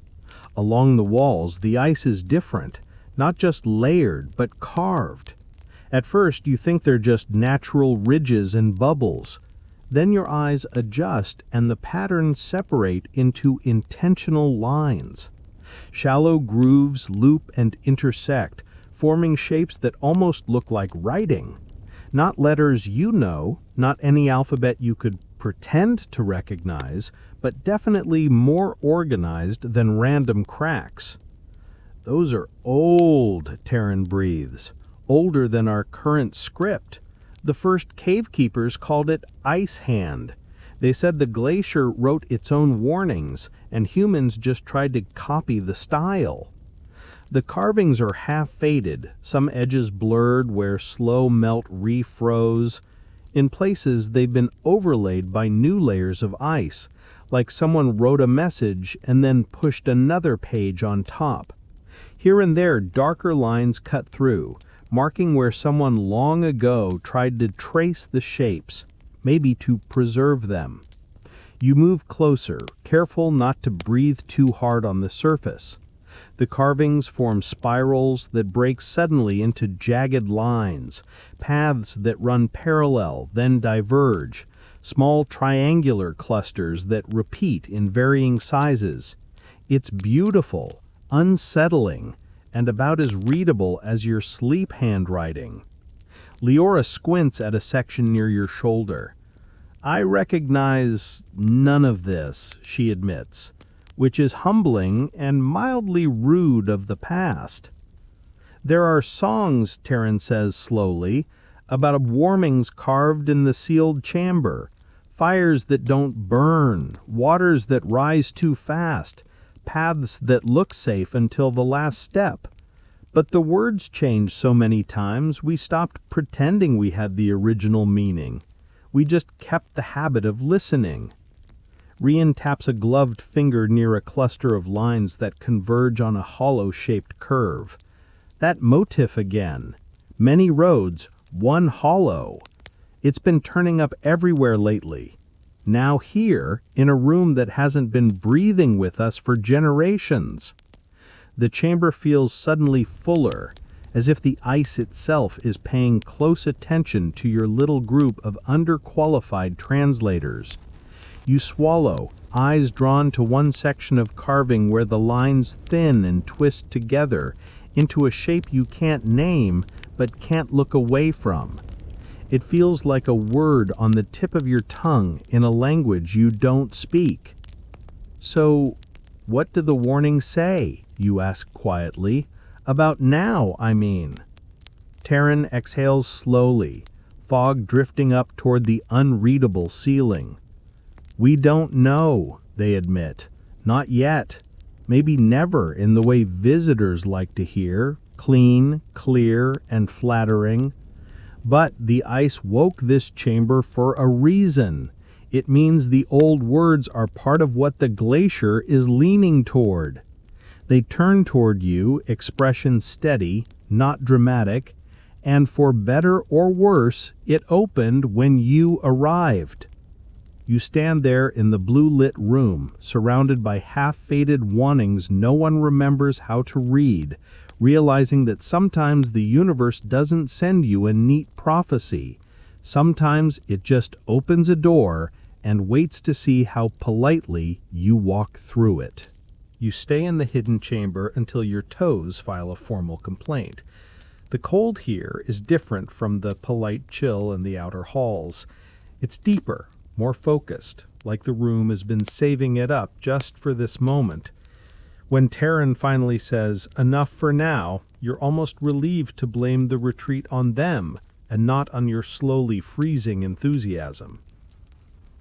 Along the walls, the ice is different, not just layered, but carved. At first, you think they're just natural ridges and bubbles. Then your eyes adjust and the patterns separate into intentional lines. Shallow grooves loop and intersect, forming shapes that almost look like writing. Not letters you know, not any alphabet you could pretend to recognize, but definitely more organized than random cracks. "Those are old," Terran breathes. "Older than our current script. The first cave keepers called it Ice Hand. They said the glacier wrote its own warnings, and humans just tried to copy the style." The carvings are half faded, some edges blurred where slow melt refroze. In places, they've been overlaid by new layers of ice, like someone wrote a message and then pushed another page on top. Here and there, darker lines cut through, marking where someone long ago tried to trace the shapes, maybe to preserve them. You move closer, careful not to breathe too hard on the surface. The carvings form spirals that break suddenly into jagged lines, paths that run parallel, then diverge, small triangular clusters that repeat in varying sizes. It's beautiful, unsettling, and about as readable as your sleep handwriting. Leora squints at a section near your shoulder. I recognize none of this, she admits, which is humbling and mildly rude of the past. There are songs, Taryn says slowly, about warmings carved in the sealed chamber, fires that don't burn, waters that rise too fast, paths that look safe until the last step. But the words changed so many times we stopped pretending we had the original meaning. We just kept the habit of listening. Rian taps a gloved finger near a cluster of lines that converge on a hollow-shaped curve. That motif again. Many roads, one hollow. It's been turning up everywhere lately. Now here, in a room that hasn't been breathing with us for generations. The chamber feels suddenly fuller, as if the ice itself is paying close attention to your little group of underqualified translators. You swallow, eyes drawn to one section of carving where the lines thin and twist together into a shape you can't name but can't look away from. It feels like a word on the tip of your tongue in a language you don't speak. So, what do the warnings say? You ask quietly. About now, I mean. Taryn exhales slowly, fog drifting up toward the unreadable ceiling. We don't know, they admit. Not yet. Maybe never in the way visitors like to hear, clean, clear, and flattering. But the ice woke this chamber for a reason. It means the old words are part of what the glacier is leaning toward. They turn toward you, expression steady, not dramatic, and for better or worse, it opened when you arrived. You stand there in the blue-lit room, surrounded by half-faded wantings no one remembers how to read, realizing that sometimes the universe doesn't send you a neat prophecy. Sometimes it just opens a door and waits to see how politely you walk through it. You stay in the hidden chamber until your toes file a formal complaint. The cold here is different from the polite chill in the outer halls. It's deeper, more focused, like the room has been saving it up just for this moment. When Taryn finally says, "Enough for now," you're almost relieved to blame the retreat on them and not on your slowly freezing enthusiasm.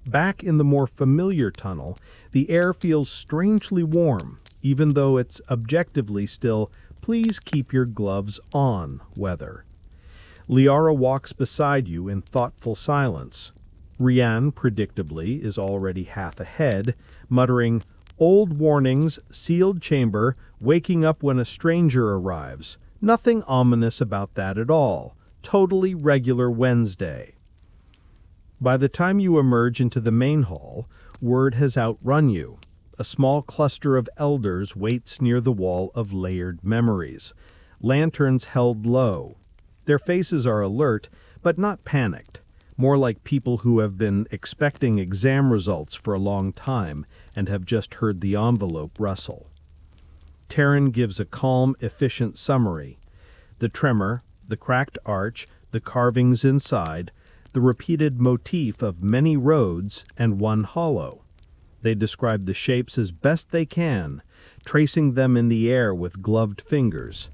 Back in the more familiar tunnel, the air feels strangely warm, even though it's objectively still, "Please keep your gloves on" weather. Liara walks beside you in thoughtful silence. Rian, predictably, is already half ahead, muttering, "Old warnings, sealed chamber, waking up when a stranger arrives. Nothing ominous about that at all. Totally regular Wednesday." By the time you emerge into the main hall, word has outrun you. A small cluster of elders waits near the wall of layered memories, lanterns held low. Their faces are alert, but not panicked, more like people who have been expecting exam results for a long time and have just heard the envelope rustle. Taryn gives a calm, efficient summary. The tremor, the cracked arch, the carvings inside, the repeated motif of many roads and one hollow. They describe the shapes as best they can, tracing them in the air with gloved fingers.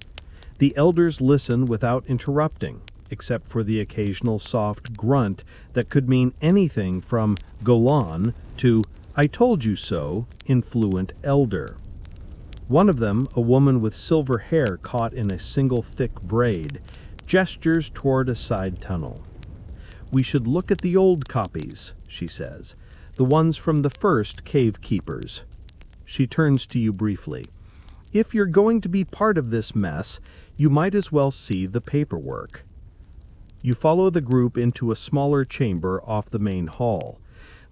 The elders listen without interrupting, except for the occasional soft grunt that could mean anything from "Golan" to "I told you so" in fluent elder. One of them, a woman with silver hair caught in a single thick braid, gestures toward a side tunnel. "We should look at the old copies," she says, "the ones from the first cave keepers." She turns to you briefly. "If you're going to be part of this mess, you might as well see the paperwork." You follow the group into a smaller chamber off the main hall.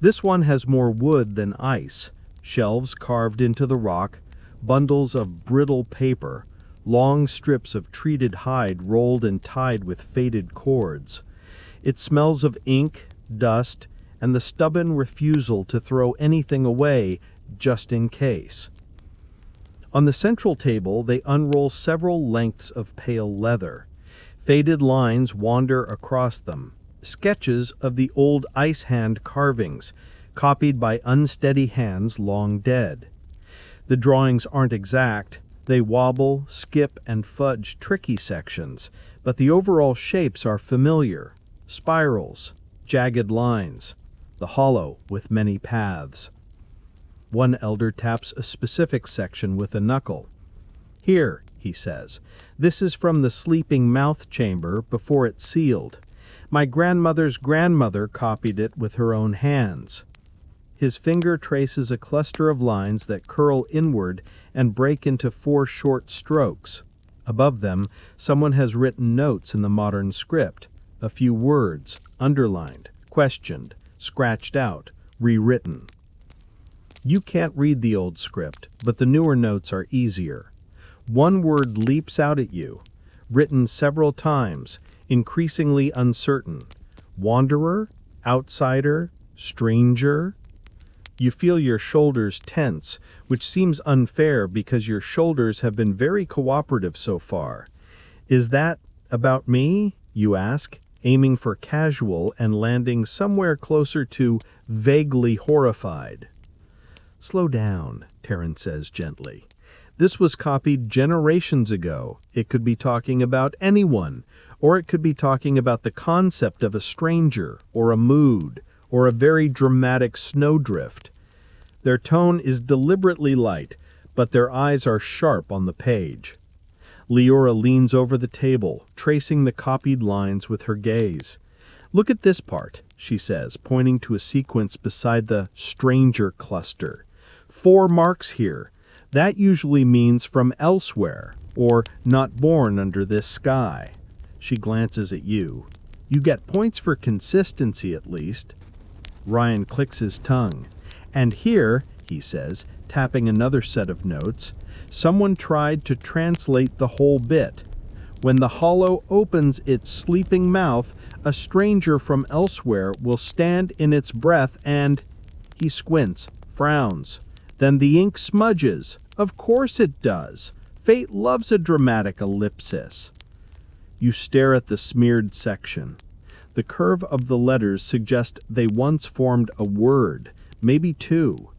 This one has more wood than ice, shelves carved into the rock, bundles of brittle paper, long strips of treated hide rolled and tied with faded cords. It smells of ink, dust, and the stubborn refusal to throw anything away just in case. On the central table, they unroll several lengths of pale leather. Faded lines wander across them, sketches of the old ice hand carvings, copied by unsteady hands long dead. The drawings aren't exact. They wobble, skip, and fudge tricky sections, but the overall shapes are familiar. Spirals, jagged lines, the hollow with many paths. One elder taps a specific section with a knuckle. "Here," he says, "this is from the sleeping mouth chamber before it's sealed. My grandmother's grandmother copied it with her own hands." His finger traces a cluster of lines that curl inward and break into 4 short strokes. Above them, someone has written notes in the modern script, a few words, underlined, questioned, scratched out, rewritten. You can't read the old script, but the newer notes are easier. One word leaps out at you, written several times, increasingly uncertain. Wanderer, outsider, stranger. You feel your shoulders tense, which seems unfair because your shoulders have been very cooperative so far. "Is that about me?" you ask, aiming for casual and landing somewhere closer to vaguely horrified. "Slow down," Terran says gently. "This was copied generations ago. It could be talking about anyone, or it could be talking about the concept of a stranger, or a mood, or a very dramatic snowdrift." Their tone is deliberately light, but their eyes are sharp on the page. Leora leans over the table, tracing the copied lines with her gaze. "Look at this part," she says, pointing to a sequence beside the stranger cluster. 4 marks here. That usually means from elsewhere, or not born under this sky. She glances at you. "You get points for consistency at least." Ryan clicks his tongue. "And here," he says, tapping another set of notes, "someone tried to translate the whole bit. When the hollow opens its sleeping mouth, a stranger from elsewhere will stand in its breath and—" He squints, frowns. "Then the ink smudges. Of course it does. Fate loves a dramatic ellipsis." You stare at the smeared section. The curve of the letters suggests they once formed a word, maybe 2.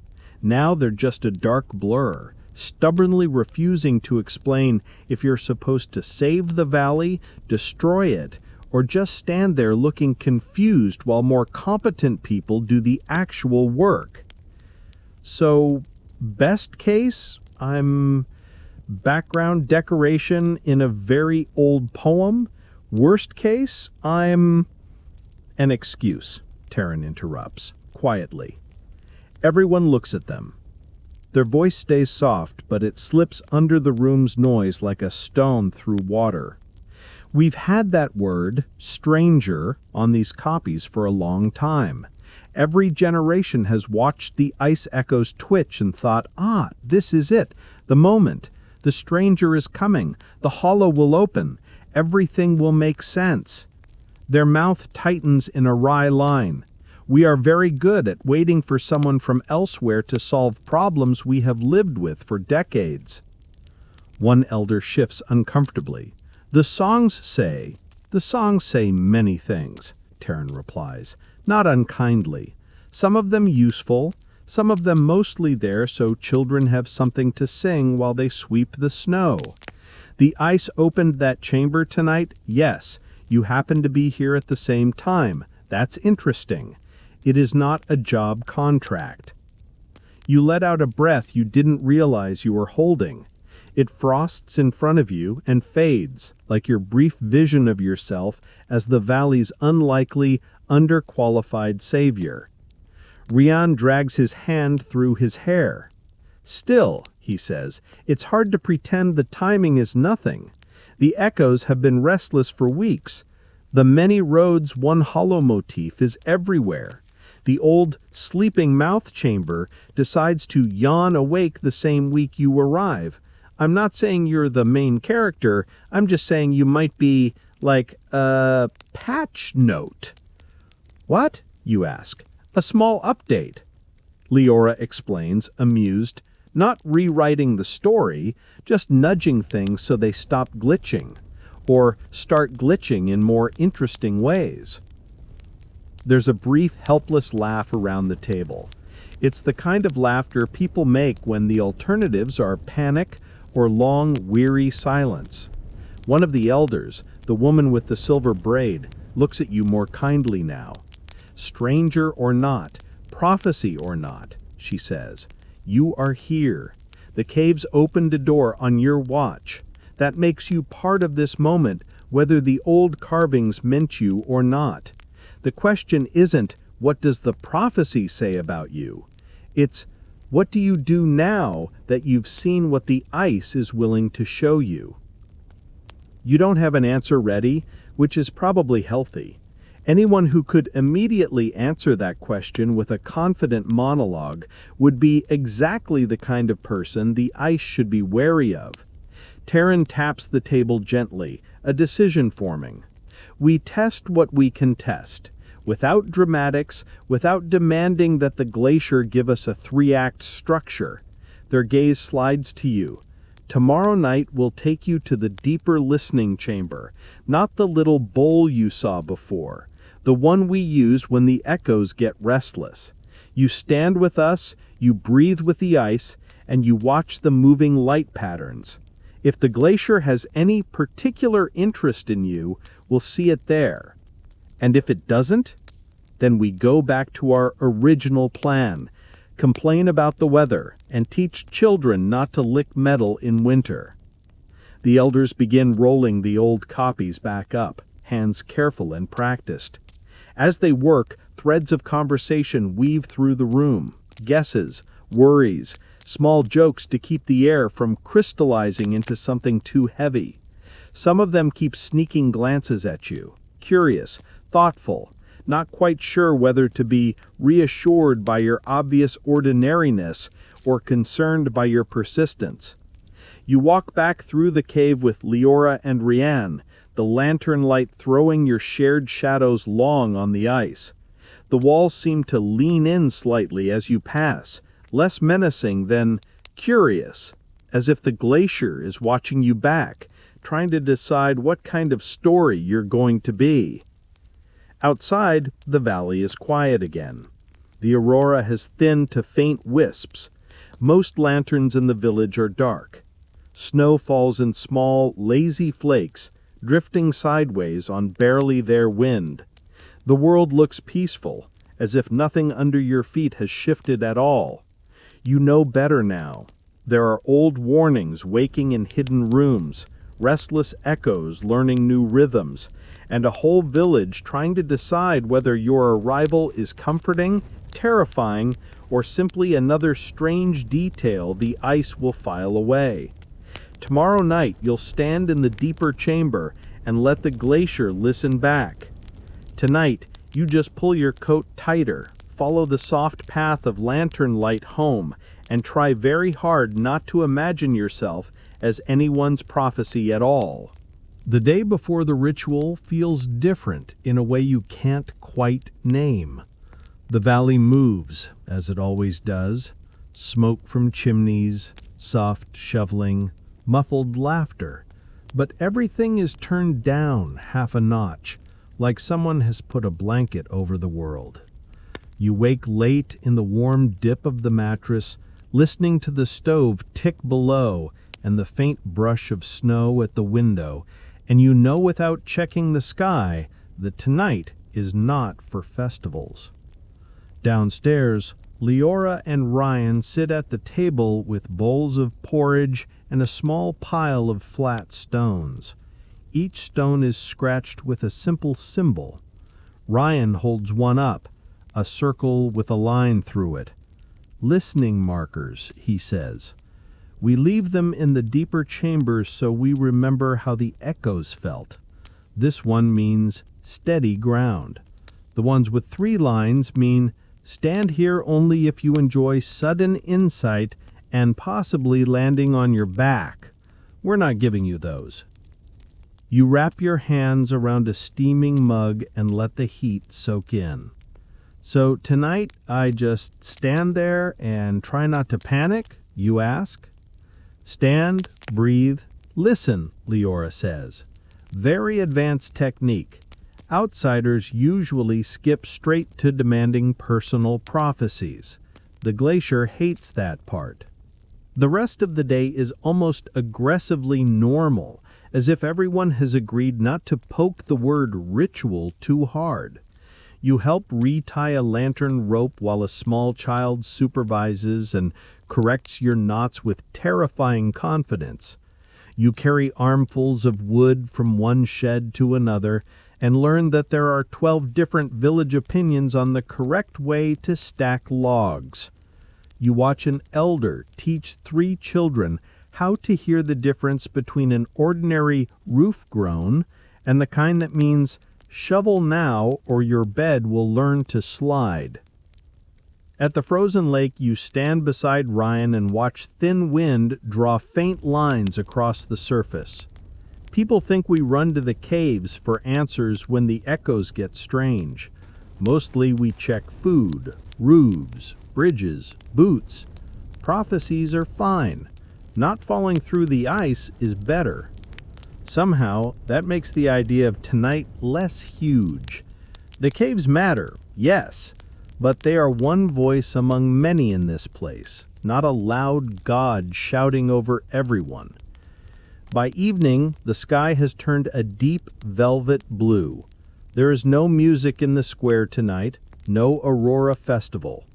Now they're just a dark blur, stubbornly refusing to explain if you're supposed to save the valley, destroy it, or just stand there looking confused while more competent people do the actual work. So, best case, I'm background decoration in a very old poem. Worst case, I'm... An excuse, Terran interrupts, quietly. Everyone looks at them. Their voice stays soft, but it slips under the room's noise like a stone through water. "We've had that word, stranger, on these copies for a long time. Every generation has watched the ice echoes twitch and thought, this is it, the moment. The stranger is coming. The hollow will open. Everything will make sense." Their mouth tightens in a wry line. "We are very good at waiting for someone from elsewhere to solve problems we have lived with for decades." One elder shifts uncomfortably. The songs say many things," Terran replies, not unkindly. "Some of them useful, some of them mostly there so children have something to sing while they sweep the snow. The ice opened that chamber tonight? Yes. You happen to be here at the same time. That's interesting. It is not a job contract. You let out a breath you didn't realize you were holding. It frosts in front of you and fades, like your brief vision of yourself as the valley's unlikely, underqualified savior. Rian drags his hand through his hair. "Still," he says, "it's hard to pretend the timing is nothing. The echoes have been restless for weeks. The many roads one hollow motif is everywhere. The old sleeping mouth chamber decides to yawn awake the same week you arrive. I'm not saying you're the main character, I'm just saying you might be like a patch note. What? You ask. A small update. Leora explains, amused, not rewriting the story, just nudging things so they stop glitching, or start glitching in more interesting ways. There's a brief, helpless laugh around the table. It's the kind of laughter people make when the alternatives are panic or long, weary silence. One of the elders, the woman with the silver braid, looks at you more kindly now. Stranger or not, prophecy or not, she says, you are here. The caves opened a door on your watch. That makes you part of this moment, whether the old carvings meant you or not. The question isn't, what does the prophecy say about you? It's, what do you do now that you've seen what the ice is willing to show you? You don't have an answer ready, which is probably healthy. Anyone who could immediately answer that question with a confident monologue would be exactly the kind of person the ice should be wary of. Taryn taps the table gently, a decision forming. We test what we can test, without dramatics, without demanding that the glacier give us a 3-act structure. Their gaze slides to you. Tomorrow night will take you to the deeper listening chamber, not the little bowl you saw before, the one we use when the echoes get restless. You stand with us, you breathe with the ice, and you watch the moving light patterns. If the glacier has any particular interest in you, we'll see it there. And if it doesn't, then we go back to our original plan. Complain about the weather, and teach children not to lick metal in winter. The elders begin rolling the old copies back up, hands careful and practiced. As they work, threads of conversation weave through the room, guesses, worries, small jokes to keep the air from crystallizing into something too heavy. Some of them keep sneaking glances at you, curious, thoughtful, not quite sure whether to be reassured by your obvious ordinariness or concerned by your persistence. You walk back through the cave with Leora and Rianne, the lantern light throwing your shared shadows long on the ice. The walls seem to lean in slightly as you pass, less menacing than curious, as if the glacier is watching you back, trying to decide what kind of story you're going to be. Outside, the valley is quiet again. The aurora has thinned to faint wisps. Most lanterns in the village are dark. Snow falls in small, lazy flakes, drifting sideways on barely their wind. The world looks peaceful, as if nothing under your feet has shifted at all. You know better now. There are old warnings waking in hidden rooms, restless echoes learning new rhythms, and a whole village trying to decide whether your arrival is comforting, terrifying, or simply another strange detail the ice will file away. Tomorrow night you'll stand in the deeper chamber and let the glacier listen back. Tonight, you just pull your coat tighter, follow the soft path of lantern light home, and try very hard not to imagine yourself as anyone's prophecy at all. The day before the ritual feels different in a way you can't quite name. The valley moves, as it always does. Smoke from chimneys, soft shoveling, muffled laughter. But everything is turned down half a notch, like someone has put a blanket over the world. You wake late in the warm dip of the mattress, listening to the stove tick below and the faint brush of snow at the window, and you know without checking the sky that tonight is not for festivals. Downstairs, Leora and Ryan sit at the table with bowls of porridge and a small pile of flat stones. Each stone is scratched with a simple symbol. Ryan holds one up, a circle with a line through it. Listening markers, he says. We leave them in the deeper chambers so we remember how the echoes felt. This one means steady ground. The ones with 3 lines mean Stand here only if you enjoy sudden insight and possibly landing on your back. We're not giving you those. You wrap your hands around a steaming mug and let the heat soak in. So tonight, I just stand there and try not to panic, you ask? Stand, breathe, listen, Leora says. Very advanced technique. Outsiders usually skip straight to demanding personal prophecies. The glacier hates that part. The rest of the day is almost aggressively normal, as if everyone has agreed not to poke the word ritual too hard. You help retie a lantern rope while a small child supervises and corrects your knots with terrifying confidence. You carry armfuls of wood from one shed to another and learn that there are 12 different village opinions on the correct way to stack logs. You watch an elder teach 3 children how to hear the difference between an ordinary roof groan and the kind that means shovel now or your bed will learn to slide. At the frozen lake, you stand beside Ryan and watch thin wind draw faint lines across the surface. People think we run to the caves for answers when the echoes get strange. Mostly we check food, roofs, bridges, boots. Prophecies are fine. Not falling through the ice is better. Somehow, that makes the idea of tonight less huge. The caves matter, yes, but they are one voice among many in this place, not a loud god shouting over everyone. By evening, the sky has turned a deep velvet blue. There is no music in the square tonight, no Aurora festival.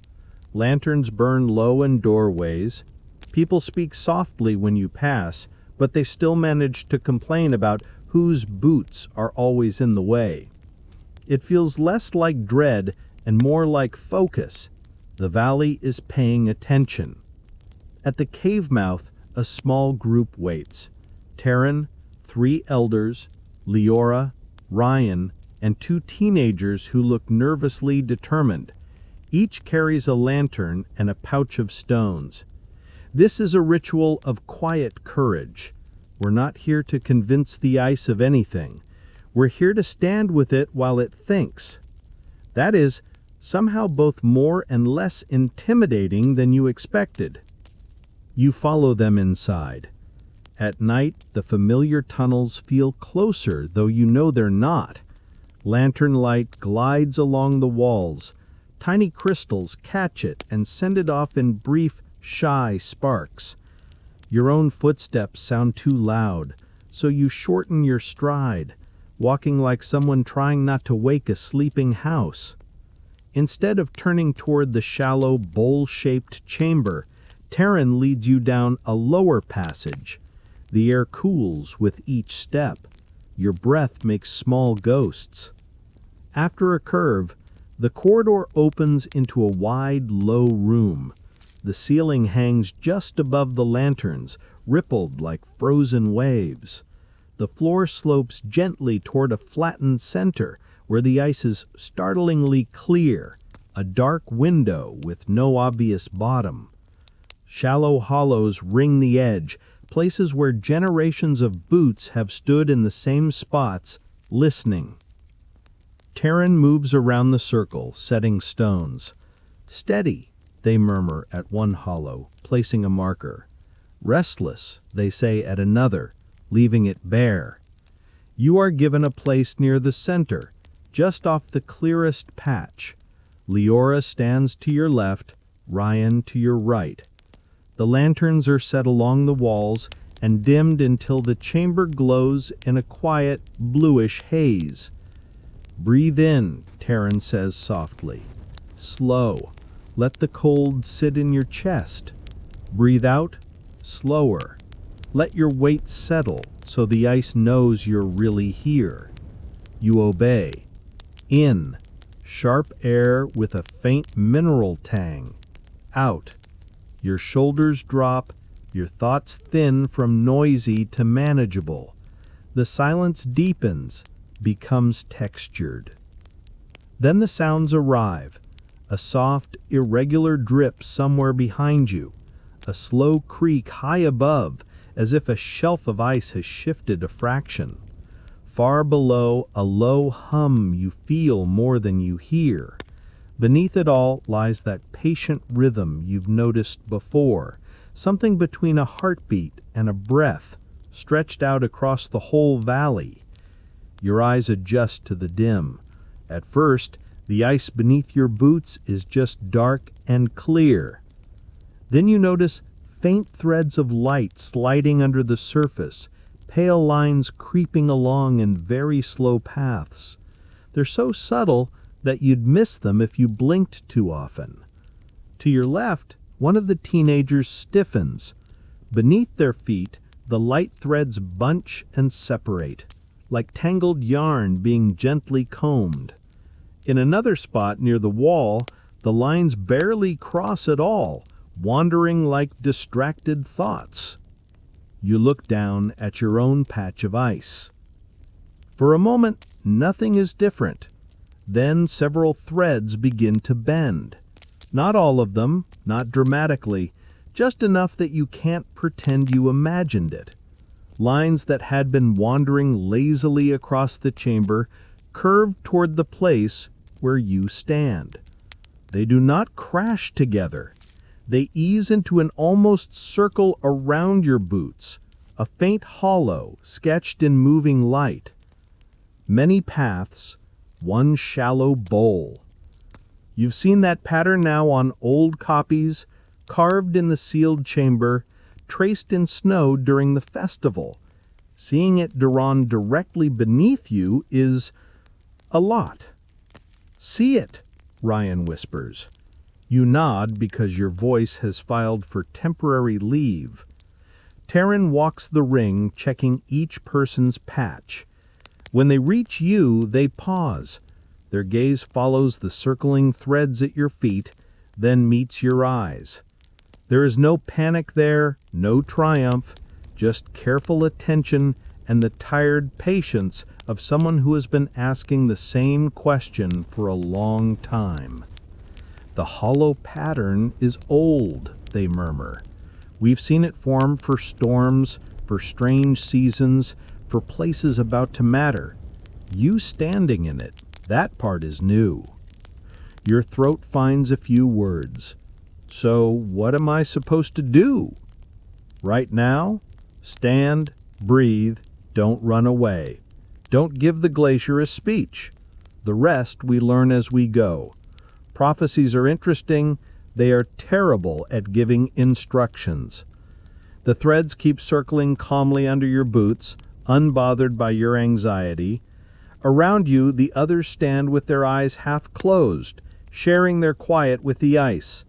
Lanterns burn low in doorways. People speak softly when you pass, but they still manage to complain about whose boots are always in the way. It feels less like dread and more like focus. The valley is paying attention. At the cave mouth, a small group waits. Taryn, 3 elders, Leora, Ryan, and 2 teenagers who look nervously determined. Each carries a lantern and a pouch of stones. This is a ritual of quiet courage. We're not here to convince the ice of anything. We're here to stand with it while it thinks. That is, somehow both more and less intimidating than you expected. You follow them inside. At night, the familiar tunnels feel closer, though you know they're not. Lantern light glides along the walls. Tiny crystals catch it and send it off in brief, shy sparks. Your own footsteps sound too loud, so you shorten your stride, walking like someone trying not to wake a sleeping house. Instead of turning toward the shallow, bowl-shaped chamber, Taryn leads you down a lower passage. The air cools with each step. Your breath makes small ghosts. After a curve, the corridor opens into a wide, low room. The ceiling hangs just above the lanterns, rippled like frozen waves. The floor slopes gently toward a flattened center, where the ice is startlingly clear, a dark window with no obvious bottom. Shallow hollows ring the edge, places where generations of boots have stood in the same spots, listening. Taryn moves around the circle, setting stones. Steady, they murmur at one hollow, placing a marker. Restless, they say at another, leaving it bare. You are given a place near the center, just off the clearest patch. Leora stands to your left, Ryan to your right. The lanterns are set along the walls and dimmed until the chamber glows in a quiet, bluish haze. Breathe in, Taryn says softly. Slow. Let the cold sit in your chest. Breathe out, slower. Let your weight settle so the ice knows you're really here. You obey. In. Sharp air with a faint mineral tang. Out. Your shoulders drop, your thoughts thin from noisy to manageable. The silence deepens, becomes textured. Then the sounds arrive. A soft, irregular drip somewhere behind you. A slow creak high above, as if a shelf of ice has shifted a fraction. Far below, a low hum you feel more than you hear. Beneath it all lies that patient rhythm you've noticed before, something between a heartbeat and a breath, stretched out across the whole valley. Your eyes adjust to the dim. At first, the ice beneath your boots is just dark and clear. Then you notice faint threads of light sliding under the surface, pale lines creeping along in very slow paths. They're so subtle that you'd miss them if you blinked too often. To your left, one of the teenagers stiffens. Beneath their feet, the light threads bunch and separate, like tangled yarn being gently combed. In another spot near the wall, the lines barely cross at all, wandering like distracted thoughts. You look down at your own patch of ice. For a moment, nothing is different. Then several threads begin to bend. Not all of them, not dramatically, just enough that you can't pretend you imagined it. Lines that had been wandering lazily across the chamber curve toward the place where you stand. They do not crash together. They ease into an almost circle around your boots, a faint hollow sketched in moving light. Many paths, one shallow bowl. You've seen that pattern now on old copies, carved in the sealed chamber, traced in snow during the festival. Seeing it drawn directly beneath you is a lot. "See it," Ryan whispers. You nod because your voice has filed for temporary leave. Taryn walks the ring, checking each person's patch. When they reach you, they pause. Their gaze follows the circling threads at your feet, then meets your eyes. There is no panic there, no triumph, just careful attention and the tired patience of someone who has been asking the same question for a long time. "The hollow pattern is old," they murmur. "We've seen it form for storms, for strange seasons, for places about to matter. You standing in it, that part is new." Your throat finds a few words. "So what am I supposed to do?" "Right now, stand, breathe, don't run away. Don't give the glacier a speech. The rest we learn as we go. Prophecies are interesting. They are terrible at giving instructions." The threads keep circling calmly under your boots, unbothered by your anxiety. Around you, the others stand with their eyes half closed, sharing their quiet with the ice.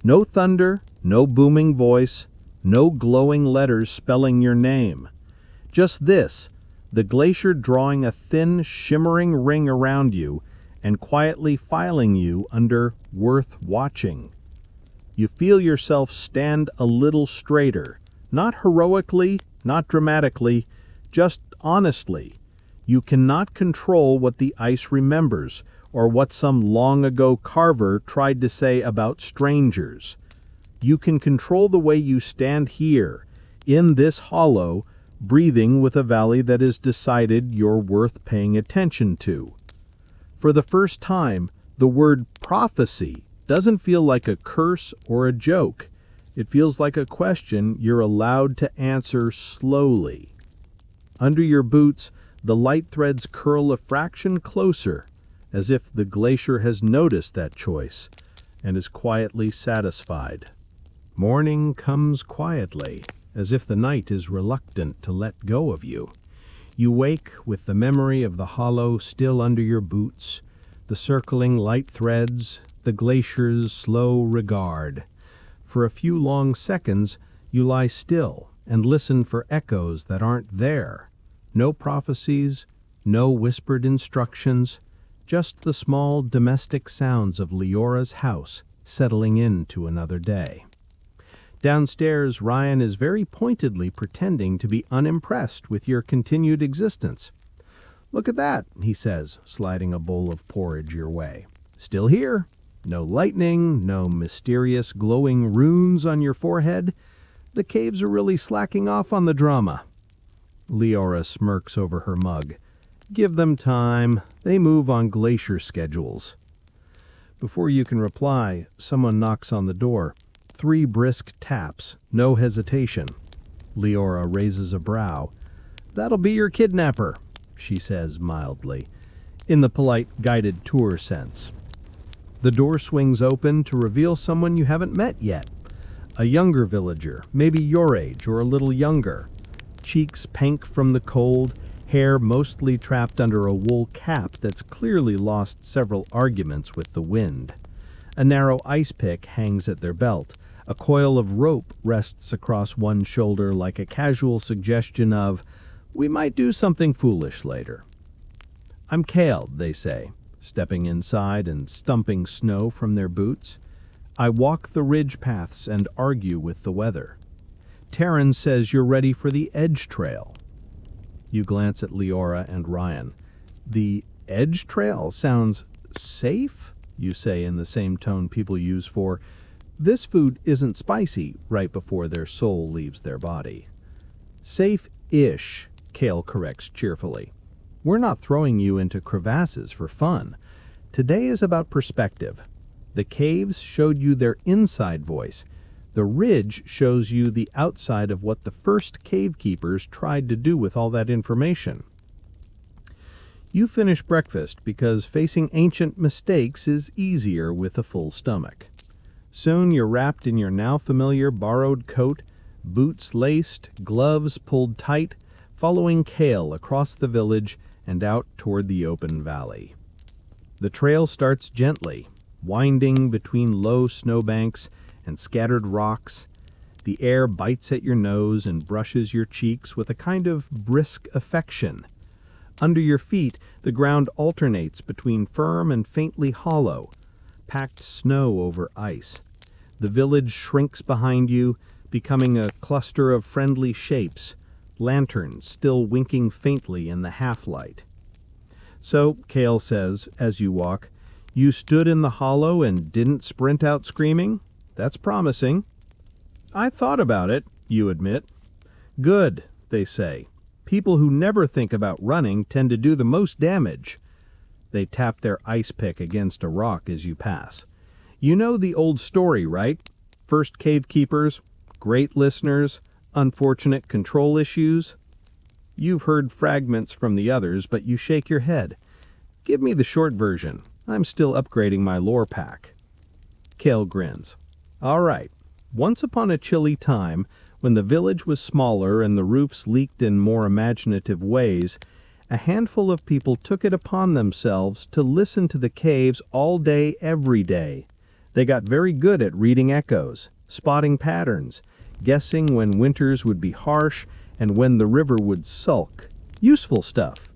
No thunder, no booming voice, no glowing letters spelling your name. Just this, the glacier drawing a thin, shimmering ring around you and quietly filing you under "worth watching." You feel yourself stand a little straighter, not heroically, not dramatically, just honestly. You cannot control what the ice remembers or what some long-ago carver tried to say about strangers. You can control the way you stand here, in this hollow, breathing with a valley that is decided you're worth paying attention to. For the first time, the word prophecy doesn't feel like a curse or a joke. It feels like a question you're allowed to answer slowly. Under your boots, the light threads curl a fraction closer, as if the glacier has noticed that choice and is quietly satisfied. Morning comes quietly, as if the night is reluctant to let go of you. You wake with the memory of the hollow still under your boots, the circling light threads, the glacier's slow regard. For a few long seconds, you lie still and listen for echoes that aren't there. No prophecies, no whispered instructions, just the small domestic sounds of Leora's house settling into another day. Downstairs, Ryan is very pointedly pretending to be unimpressed with your continued existence. "Look at that," he says, sliding a bowl of porridge your way. "Still here. No lightning, no mysterious glowing runes on your forehead. The caves are really slacking off on the drama. Leora smirks over her mug. Give them time. They move on glacier schedules. Before you can reply, someone knocks on the door. 3 brisk taps, no hesitation. Leora raises a brow. That'll be your kidnapper, she says mildly, in the polite guided tour sense. The door swings open to reveal someone you haven't met yet. A younger villager, maybe your age or a little younger. Cheeks pink from the cold, hair mostly trapped under a wool cap that's clearly lost several arguments with the wind. A narrow ice pick hangs at their belt. A coil of rope rests across one shoulder like a casual suggestion of, we might do something foolish later. I'm Kale, they say, stepping inside and stumping snow from their boots. I walk the ridge paths and argue with the weather. Taryn says you're ready for the Edge Trail. You glance at Leora and Ryan. The Edge Trail sounds safe, you say in the same tone people use for, this food isn't spicy right before their soul leaves their body. Safe-ish, Kale corrects cheerfully. We're not throwing you into crevasses for fun. Today is about perspective. The caves showed you their inside voice. The ridge shows you the outside of what the first cave keepers tried to do with all that information. You finish breakfast because facing ancient mistakes is easier with a full stomach. Soon you're wrapped in your now familiar borrowed coat, boots laced, gloves pulled tight, following Kale across the village and out toward the open valley. The trail starts gently, winding between low snowbanks and scattered rocks. The air bites at your nose and brushes your cheeks with a kind of brisk affection. Under your feet, the ground alternates between firm and faintly hollow, packed snow over ice. The village shrinks behind you, becoming a cluster of friendly shapes, lanterns still winking faintly in the half-light. So, Kale says, as you walk, you stood in the hollow and didn't sprint out screaming? That's promising. I thought about it, you admit. Good, they say. People who never think about running tend to do the most damage. They tap their ice pick against a rock as you pass. You know the old story, right? First cave keepers, great listeners, unfortunate control issues. You've heard fragments from the others, but you shake your head. Give me the short version. I'm still upgrading my lore pack. Kale grins. All right. Once upon a chilly time, when the village was smaller and the roofs leaked in more imaginative ways, a handful of people took it upon themselves to listen to the caves all day, every day. They got very good at reading echoes, spotting patterns, guessing when winters would be harsh and when the river would sulk. Useful stuff.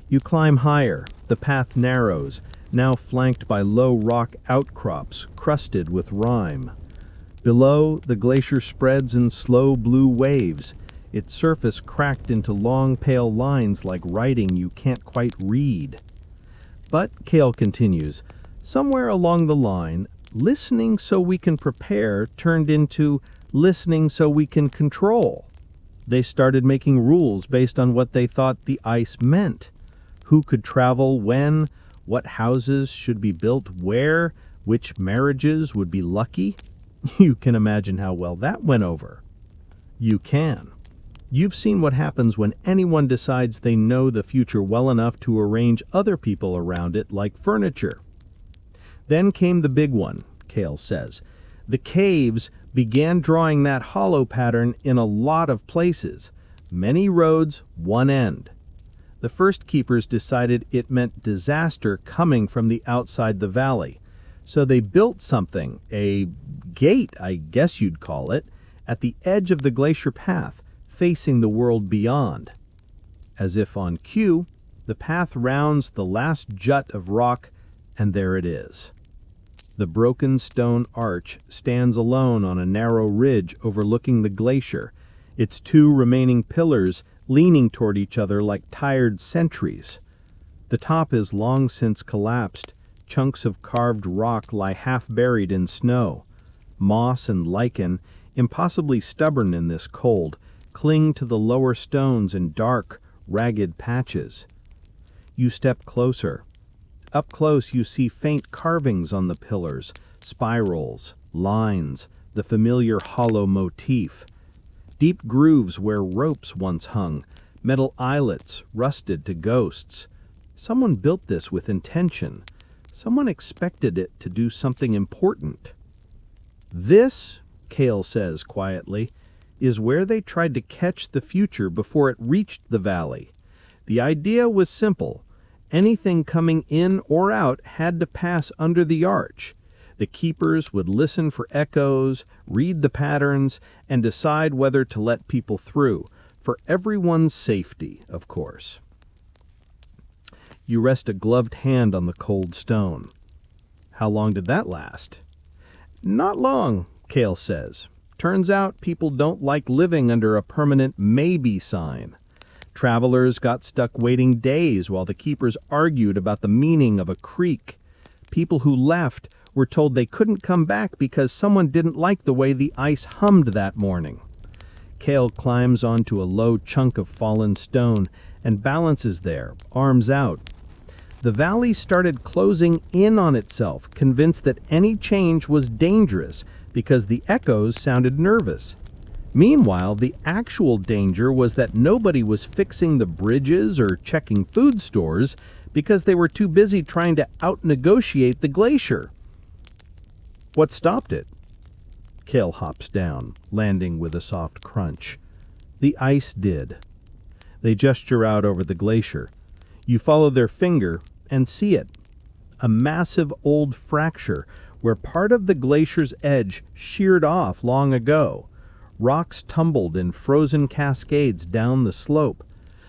You climb higher. The path narrows, now flanked by low rock outcrops crusted with rime. Below, the glacier spreads in slow blue waves, its surface cracked into long pale lines like writing you can't quite read. But, Kale continues, somewhere along the line, listening so we can prepare turned into listening so we can control. They started making rules based on what they thought the ice meant. Who could travel when, what houses should be built where, which marriages would be lucky. You can imagine how well that went over. You can. You've seen what happens when anyone decides they know the future well enough to arrange other people around it like furniture. Then came the big one, Kale says. The caves began drawing that hollow pattern in a lot of places. Many roads, one end. The first keepers decided it meant disaster coming from the outside the valley. So they built something, a gate, I guess you'd call it, at the edge of the glacier path, facing the world beyond. As if on cue, the path rounds the last jut of rock, and there it is. The broken stone arch stands alone on a narrow ridge overlooking the glacier, its 2 remaining pillars leaning toward each other like tired sentries. The top is long since collapsed, Chunks of carved rock lie half buried in snow. Moss and lichen, impossibly stubborn in this cold, cling to the lower stones in dark, ragged patches. You step closer. Up close you see faint carvings on the pillars, spirals, lines, the familiar hollow motif. Deep grooves where ropes once hung, metal eyelets rusted to ghosts. Someone built this with intention. Someone expected it to do something important. This, Cale says quietly, is where they tried to catch the future before it reached the valley. The idea was simple. Anything coming in or out had to pass under the arch. The keepers would listen for echoes, read the patterns, and decide whether to let people through, for everyone's safety, of course. You rest a gloved hand on the cold stone. How long did that last? Not long, Cale says. Turns out people don't like living under a permanent maybe sign. Travelers got stuck waiting days while the keepers argued about the meaning of a creek. People who left were told they couldn't come back because someone didn't like the way the ice hummed that morning. Cale climbs onto a low chunk of fallen stone and balances there, arms out. The valley started closing in on itself, convinced that any change was dangerous because the echoes sounded nervous. Meanwhile, the actual danger was that nobody was fixing the bridges or checking food stores because they were too busy trying to out-negotiate the glacier. What stopped it? Cale hops down, landing with a soft crunch. The ice did. They gesture out over the glacier. You follow their finger and see it. A massive old fracture where part of the glacier's edge sheared off long ago. Rocks tumbled in frozen cascades down the slope.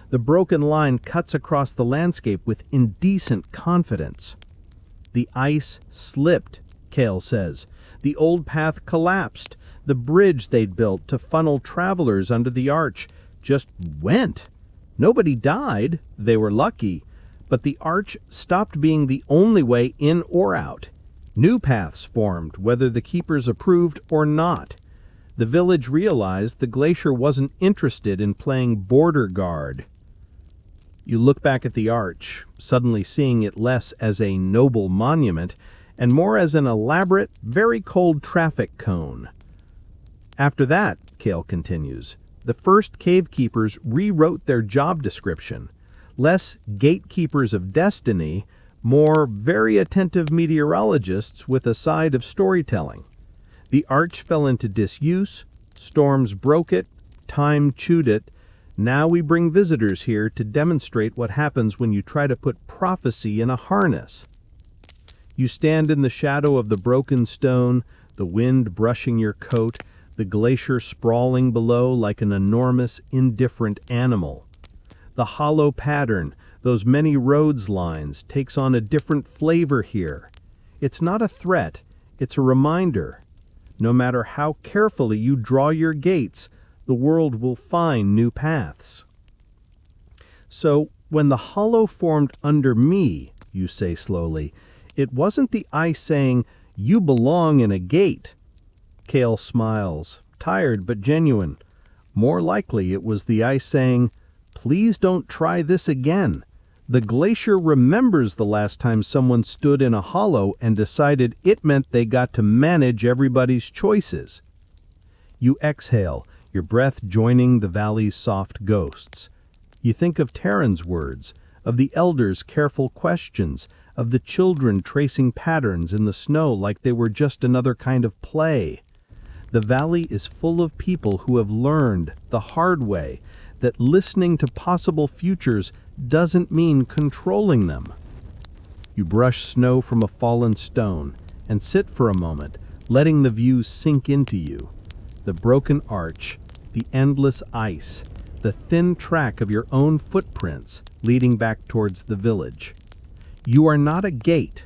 The broken line cuts across the landscape with indecent confidence. The ice slipped, Cale says. The old path collapsed. The bridge they'd built to funnel travelers under the arch just went. Nobody died, they were lucky, but the arch stopped being the only way in or out. New paths formed, whether the keepers approved or not. The village realized the glacier wasn't interested in playing border guard. You look back at the arch, suddenly seeing it less as a noble monument and more as an elaborate, very cold traffic cone. After that, Cale continues, the first cave keepers rewrote their job description. Less gatekeepers of destiny, more very attentive meteorologists with a side of storytelling. The arch fell into disuse, storms broke it, time chewed it. Now we bring visitors here to demonstrate what happens when you try to put prophecy in a harness. You stand in the shadow of the broken stone, the wind brushing your coat, the glacier sprawling below like an enormous, indifferent animal. The hollow pattern, those many roads lines, takes on a different flavor here. It's not a threat, it's a reminder. No matter how carefully you draw your gates, the world will find new paths. So, when the hollow formed under me, you say slowly, it wasn't the ice saying, you belong in a gate. Cale smiles, tired but genuine. More likely it was the ice saying, please don't try this again. The glacier remembers the last time someone stood in a hollow and decided it meant they got to manage everybody's choices. You exhale, your breath joining the valley's soft ghosts. You think of Taryn's words, of the elders' careful questions, of the children tracing patterns in the snow like they were just another kind of play. The valley is full of people who have learned the hard way that listening to possible futures doesn't mean controlling them. You brush snow from a fallen stone and sit for a moment, letting the view sink into you. The broken arch, the endless ice, the thin track of your own footprints leading back towards the village. You are not a gate.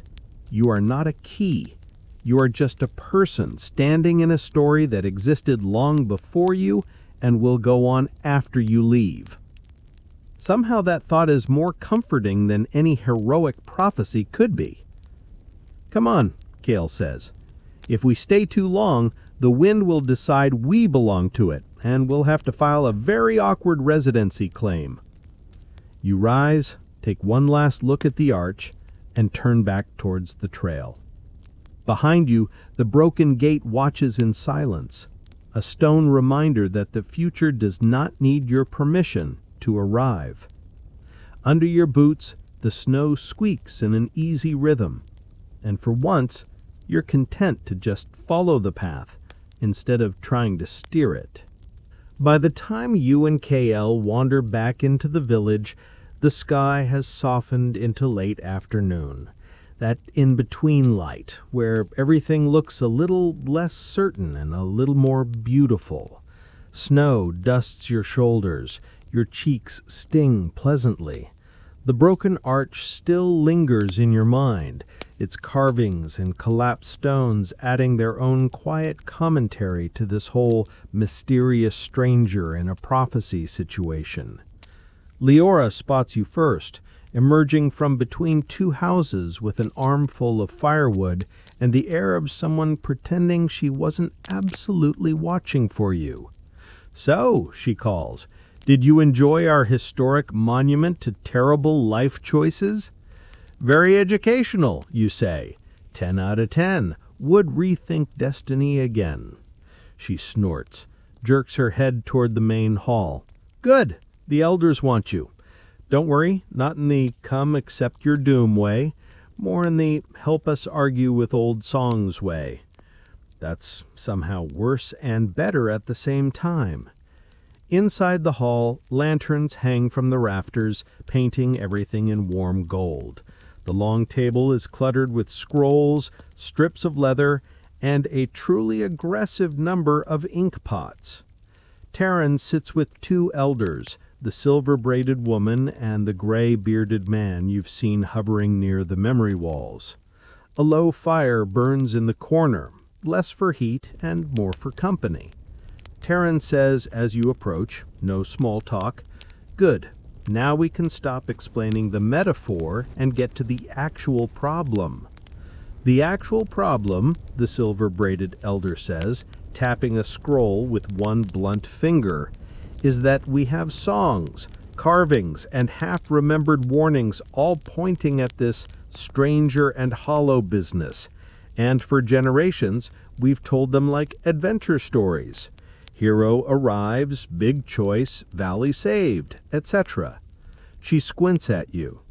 You are not a key. You are just a person standing in a story that existed long before you and will go on after you leave. Somehow that thought is more comforting than any heroic prophecy could be. Come on, Kale says. If we stay too long, the wind will decide we belong to it, and we'll have to file a very awkward residency claim. You rise, take one last look at the arch, and turn back towards the trail. Behind you, the broken gate watches in silence, a stone reminder that the future does not need your permission to arrive. Under your boots, the snow squeaks in an easy rhythm, and for once, you're content to just follow the path instead of trying to steer it. By the time you and KL wander back into the village, the sky has softened into late afternoon, that in-between light where everything looks a little less certain and a little more beautiful. Snow dusts your shoulders, your cheeks sting pleasantly. The broken arch still lingers in your mind, its carvings and collapsed stones adding their own quiet commentary to this whole mysterious stranger in a prophecy situation. Leora spots you first, emerging from between two houses with an armful of firewood and the air of someone pretending she wasn't absolutely watching for you. "So," she calls, "did you enjoy our historic monument to terrible life choices?" "Very educational," you say. 10 out of 10. Would rethink destiny again. She snorts, jerks her head toward the main hall. "Good. The elders want you. Don't worry, not in the come accept your doom way, more in the help us argue with old songs way." That's somehow worse and better at the same time. Inside the hall, lanterns hang from the rafters, painting everything in warm gold. The long table is cluttered with scrolls, strips of leather, and a truly aggressive number of ink pots. Taryn sits with two elders, the silver-braided woman and the gray-bearded man you've seen hovering near the memory walls. A low fire burns in the corner, less for heat and more for company. Taryn says as you approach, no small talk, "Good. Now we can stop explaining the metaphor and get to the actual problem." "The actual problem," the silver-braided elder says, tapping a scroll with one blunt finger, "is that we have songs, carvings, and half-remembered warnings all pointing at this stranger and hollow business, and for generations we've told them like adventure stories. Hero arrives, big choice, valley saved, etc." She squints at you.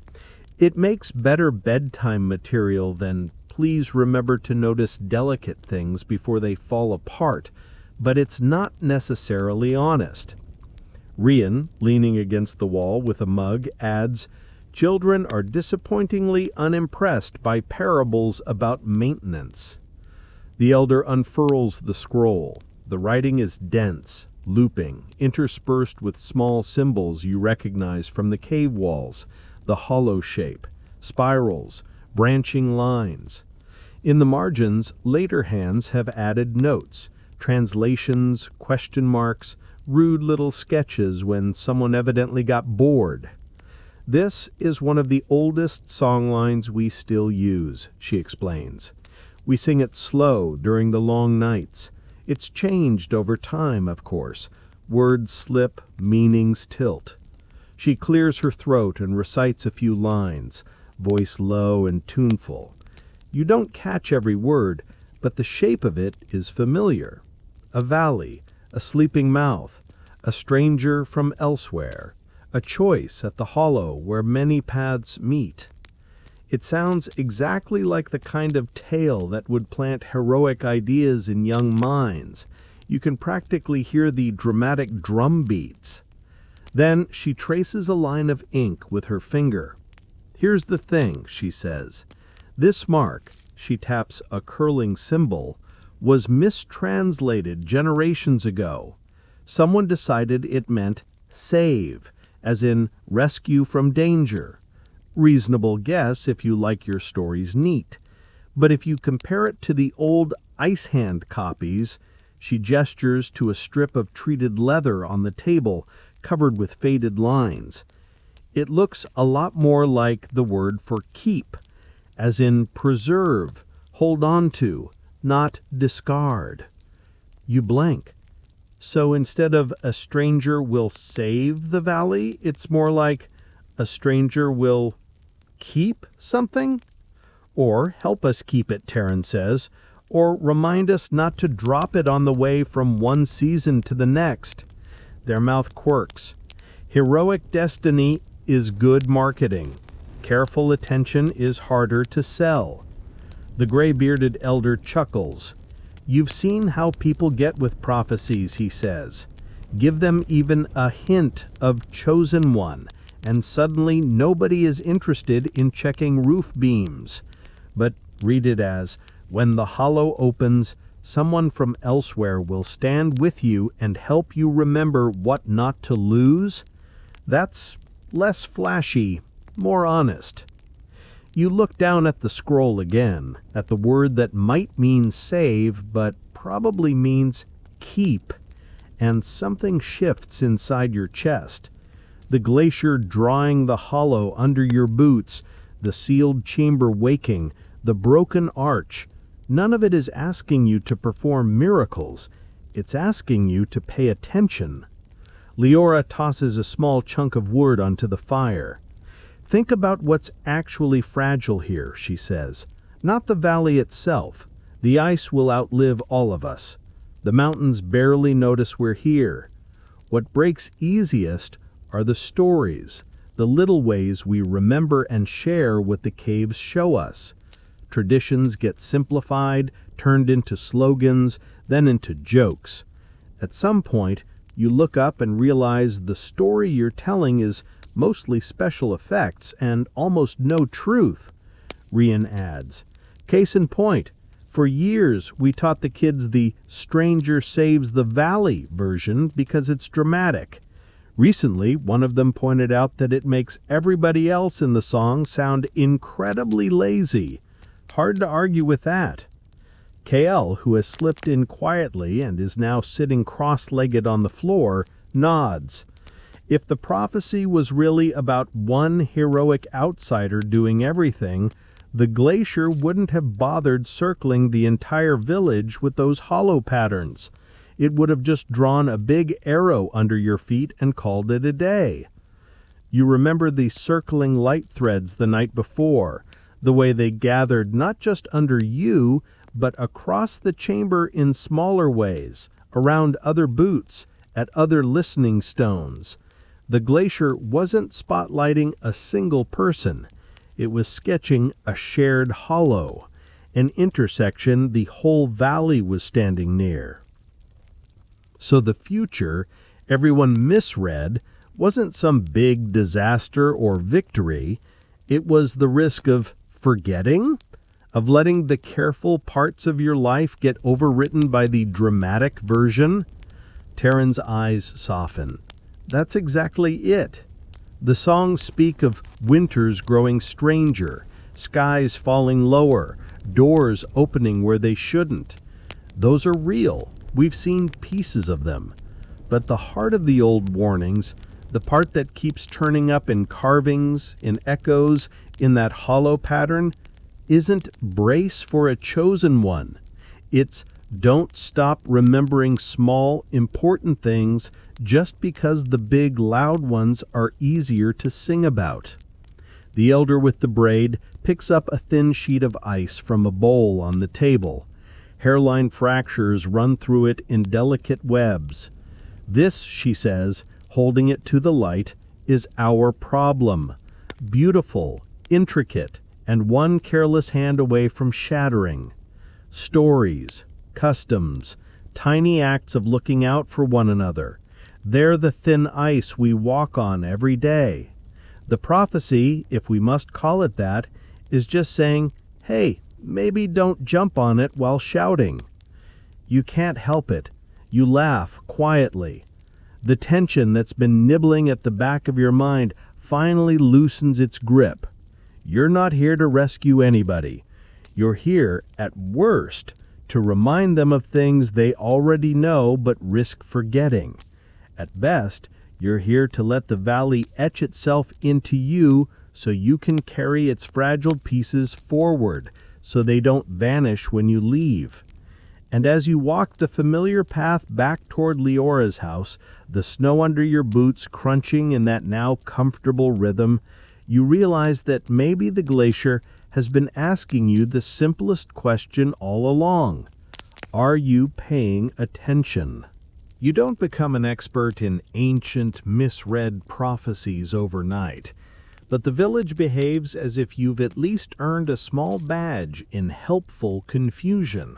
"It makes better bedtime material than please remember to notice delicate things before they fall apart, but it's not necessarily honest." Rian, leaning against the wall with a mug, adds, "Children are disappointingly unimpressed by parables about maintenance." The elder unfurls the scroll. The writing is dense, looping, interspersed with small symbols you recognize from the cave walls, the hollow shape, spirals, branching lines. In the margins, later hands have added notes, translations, question marks, rude little sketches when someone evidently got bored. "This is one of the oldest songlines we still use," she explains. "We sing it slow during the long nights. It's changed over time, of course. Words slip, meanings tilt." She clears her throat and recites a few lines, voice low and tuneful. You don't catch every word, but the shape of it is familiar. A valley, a sleeping mouth, a stranger from elsewhere, a choice at the hollow where many paths meet. It sounds exactly like the kind of tale that would plant heroic ideas in young minds. You can practically hear the dramatic drum beats. Then she traces a line of ink with her finger. "Here's the thing," she says. "This mark," she taps a curling symbol, "was mistranslated generations ago. Someone decided it meant save, as in rescue from danger. Reasonable guess if you like your stories neat. But if you compare it to the old ice hand copies," she gestures to a strip of treated leather on the table covered with faded lines, "it looks a lot more like the word for keep, as in preserve, hold on to, not discard. You blank. So instead of a stranger will save the valley, it's more like a stranger will keep something? Or help us keep it, Taryn says, or remind us not to drop it on the way from one season to the next. Their mouth quirks. Heroic destiny is good marketing. Careful attention is harder to sell. The gray-bearded elder chuckles. You've seen how people get with prophecies, he says. Give them even a hint of chosen one, and suddenly nobody is interested in checking roof beams. But read it as, when the hollow opens, someone from elsewhere will stand with you and help you remember what not to lose. That's less flashy, more honest. You look down at the scroll again, at the word that might mean save, but probably means keep, and something shifts inside your chest. The glacier drawing the hollow under your boots, the sealed chamber waking, the broken arch. None of it is asking you to perform miracles. It's asking you to pay attention. Leora tosses a small chunk of wood onto the fire. Think about what's actually fragile here, she says. Not the valley itself. The ice will outlive all of us. The mountains barely notice we're here. What breaks easiest are the stories, the little ways we remember and share what the caves show us. Traditions get simplified, turned into slogans, then into jokes. At some point, you look up and realize the story you're telling is mostly special effects and almost no truth. Rian adds, case in point, for years we taught the kids the stranger saves the valley version because it's dramatic. Recently, one of them pointed out that it makes everybody else in the song sound incredibly lazy. Hard to argue with that. KL, who has slipped in quietly and is now sitting cross-legged on the floor, nods. If the prophecy was really about one heroic outsider doing everything, the glacier wouldn't have bothered circling the entire village with those hollow patterns. It would have just drawn a big arrow under your feet and called it a day. You remember the circling light threads the night before, the way they gathered not just under you, but across the chamber in smaller ways, around other boots, at other listening stones. The glacier wasn't spotlighting a single person. It was sketching a shared hollow, an intersection the whole valley was standing near. So the future, everyone misread, wasn't some big disaster or victory. It was the risk of forgetting, of letting the careful parts of your life get overwritten by the dramatic version. Taryn's eyes soften. That's exactly it. The songs speak of winters growing stranger, skies falling lower, doors opening where they shouldn't. Those are real. We've seen pieces of them. But the heart of the old warnings, the part that keeps turning up in carvings, in echoes, in that hollow pattern, isn't brace for a chosen one. It's don't stop remembering small, important things just because the big, loud ones are easier to sing about. The elder with the braid picks up a thin sheet of ice from a bowl on the table. Hairline fractures run through it in delicate webs. This, she says, holding it to the light, is our problem. Beautiful, intricate, and one careless hand away from shattering. Stories, customs, tiny acts of looking out for one another. They're the thin ice we walk on every day. The prophecy, if we must call it that, is just saying, hey, maybe don't jump on it while shouting. You can't help it. You laugh quietly. The tension that's been nibbling at the back of your mind finally loosens its grip. You're not here to rescue anybody. You're here, at worst, to remind them of things they already know but risk forgetting. At best, you're here to let the valley etch itself into you so you can carry its fragile pieces forward, so they don't vanish when you leave. And as you walk the familiar path back toward Leora's house, the snow under your boots crunching in that now comfortable rhythm, you realize that maybe the glacier has been asking you the simplest question all along. Are you paying attention? You don't become an expert in ancient, misread prophecies overnight, but the village behaves as if you've at least earned a small badge in helpful confusion.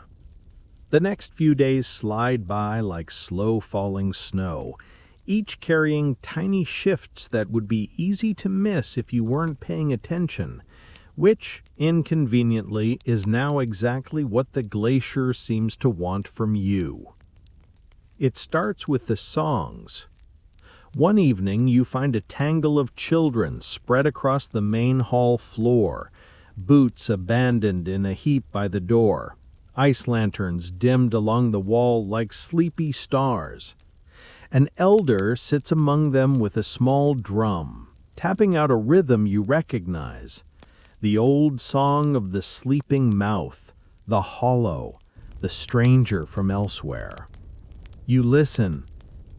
The next few days slide by like slow-falling snow, each carrying tiny shifts that would be easy to miss if you weren't paying attention, which, inconveniently, is now exactly what the glacier seems to want from you. It starts with the songs. One evening, you find a tangle of children spread across the main hall floor, boots abandoned in a heap by the door, ice lanterns dimmed along the wall like sleepy stars. An elder sits among them with a small drum, tapping out a rhythm you recognize. The old song of the sleeping mouth, the hollow, the stranger from elsewhere. You listen,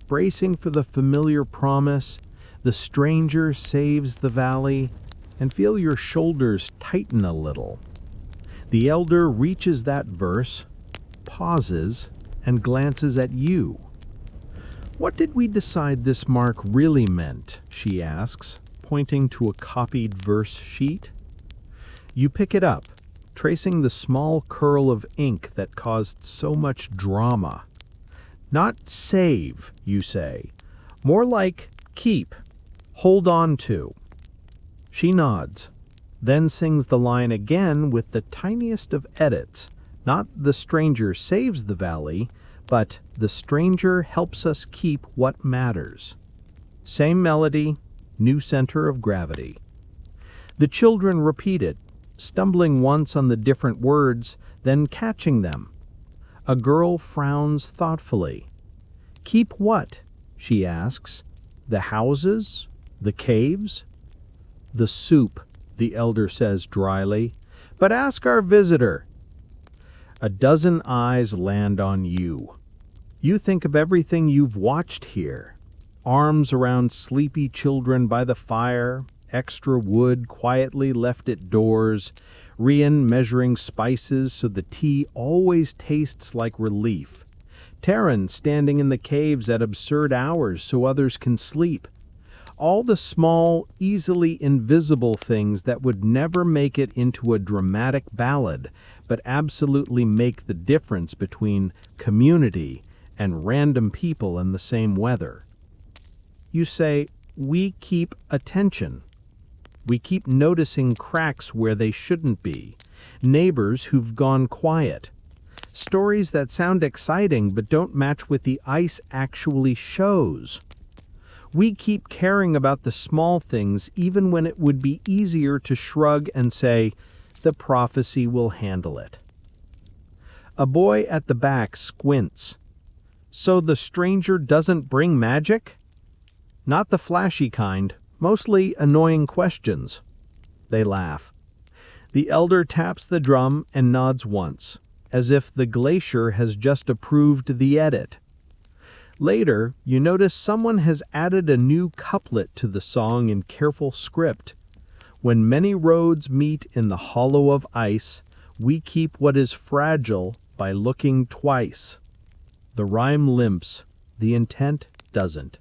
bracing for the familiar promise, the stranger saves the valley, and feel your shoulders tighten a little. The elder reaches that verse, pauses, and glances at you. "What did we decide this mark really meant?" she asks, pointing to a copied verse sheet. You pick it up, tracing the small curl of ink that caused so much drama. Not save, you say. More like keep, hold on to. She nods, then sings the line again with the tiniest of edits. Not the stranger saves the valley, but the stranger helps us keep what matters. Same melody, new center of gravity. The children repeat it, stumbling once on the different words, then catching them. A girl frowns thoughtfully. "Keep what?" she asks. "The houses? The caves?" "The soup," the elder says dryly. "But ask our visitor." A dozen eyes land on you. You think of everything you've watched here. Arms around sleepy children by the fire, extra wood quietly left at doors, Rian measuring spices so the tea always tastes like relief, Taryn standing in the caves at absurd hours so others can sleep. All the small, easily invisible things that would never make it into a dramatic ballad, but absolutely make the difference between community and random people in the same weather. You say, "We keep attention." We keep noticing cracks where they shouldn't be, neighbors who've gone quiet, stories that sound exciting but don't match what the ice actually shows. We keep caring about the small things even when it would be easier to shrug and say, "The prophecy will handle it." A boy at the back squints. "So the stranger doesn't bring magic?" "Not the flashy kind. Mostly annoying questions." They laugh. The elder taps the drum and nods once, as if the glacier has just approved the edit. Later, you notice someone has added a new couplet to the song in careful script. "When many roads meet in the hollow of ice, we keep what is fragile by looking twice." The rhyme limps, the intent doesn't.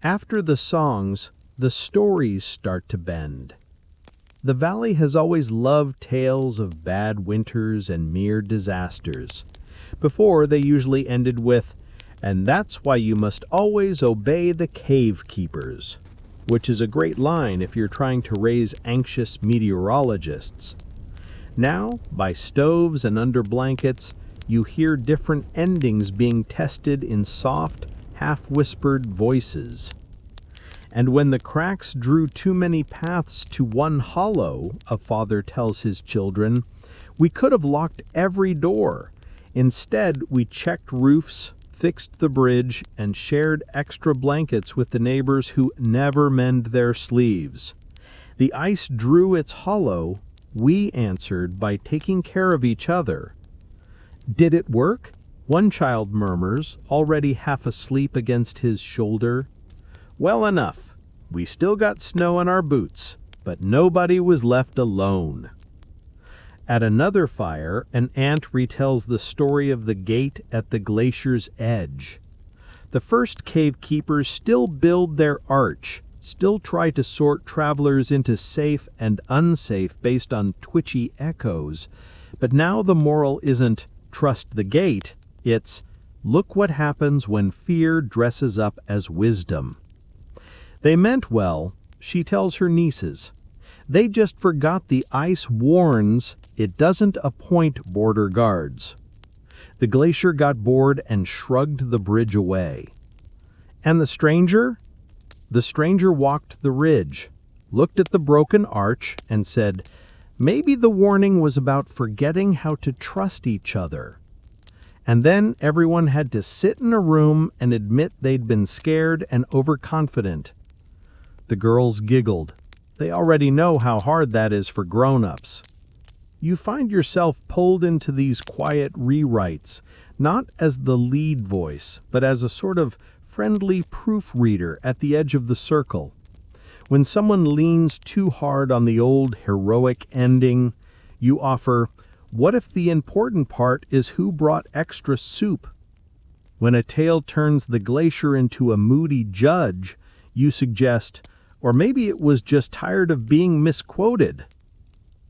After the songs, the stories start to bend. The valley has always loved tales of bad winters and mere disasters. Before, they usually ended with, "And that's why you must always obey the cave keepers," which is a great line if you're trying to raise anxious meteorologists. Now, by stoves and under blankets, you hear different endings being tested in soft, half-whispered voices. "And when the cracks drew too many paths to one hollow," a father tells his children, "we could have locked every door. Instead, we checked roofs, fixed the bridge, and shared extra blankets with the neighbors who never mend their sleeves. The ice drew its hollow, We answered by taking care of each other. Did it work? One child murmurs, already half asleep against his shoulder. Well enough. We still got snow on our boots, but nobody was left alone. At another fire, an aunt retells the story of the gate at the glacier's edge. The first cave keepers still build their arch, still try to sort travelers into safe and unsafe based on twitchy echoes, but now the moral isn't trust the gate, it's look what happens when fear dresses up as wisdom. They meant well, she tells her nieces. They just forgot the ice warns, it doesn't appoint border guards. The glacier got bored and shrugged the bridge away. And the stranger? The stranger walked the ridge, looked at the broken arch, and said, maybe the warning was about forgetting how to trust each other. And then everyone had to sit in a room and admit they'd been scared and overconfident. The girls giggled. They already know how hard that is for grown-ups. You find yourself pulled into these quiet rewrites, not as the lead voice, but as a sort of friendly proofreader at the edge of the circle. When someone leans too hard on the old heroic ending, you offer, what if the important part is who brought extra soup? When a tale turns the glacier into a moody judge, you suggest, or maybe it was just tired of being misquoted.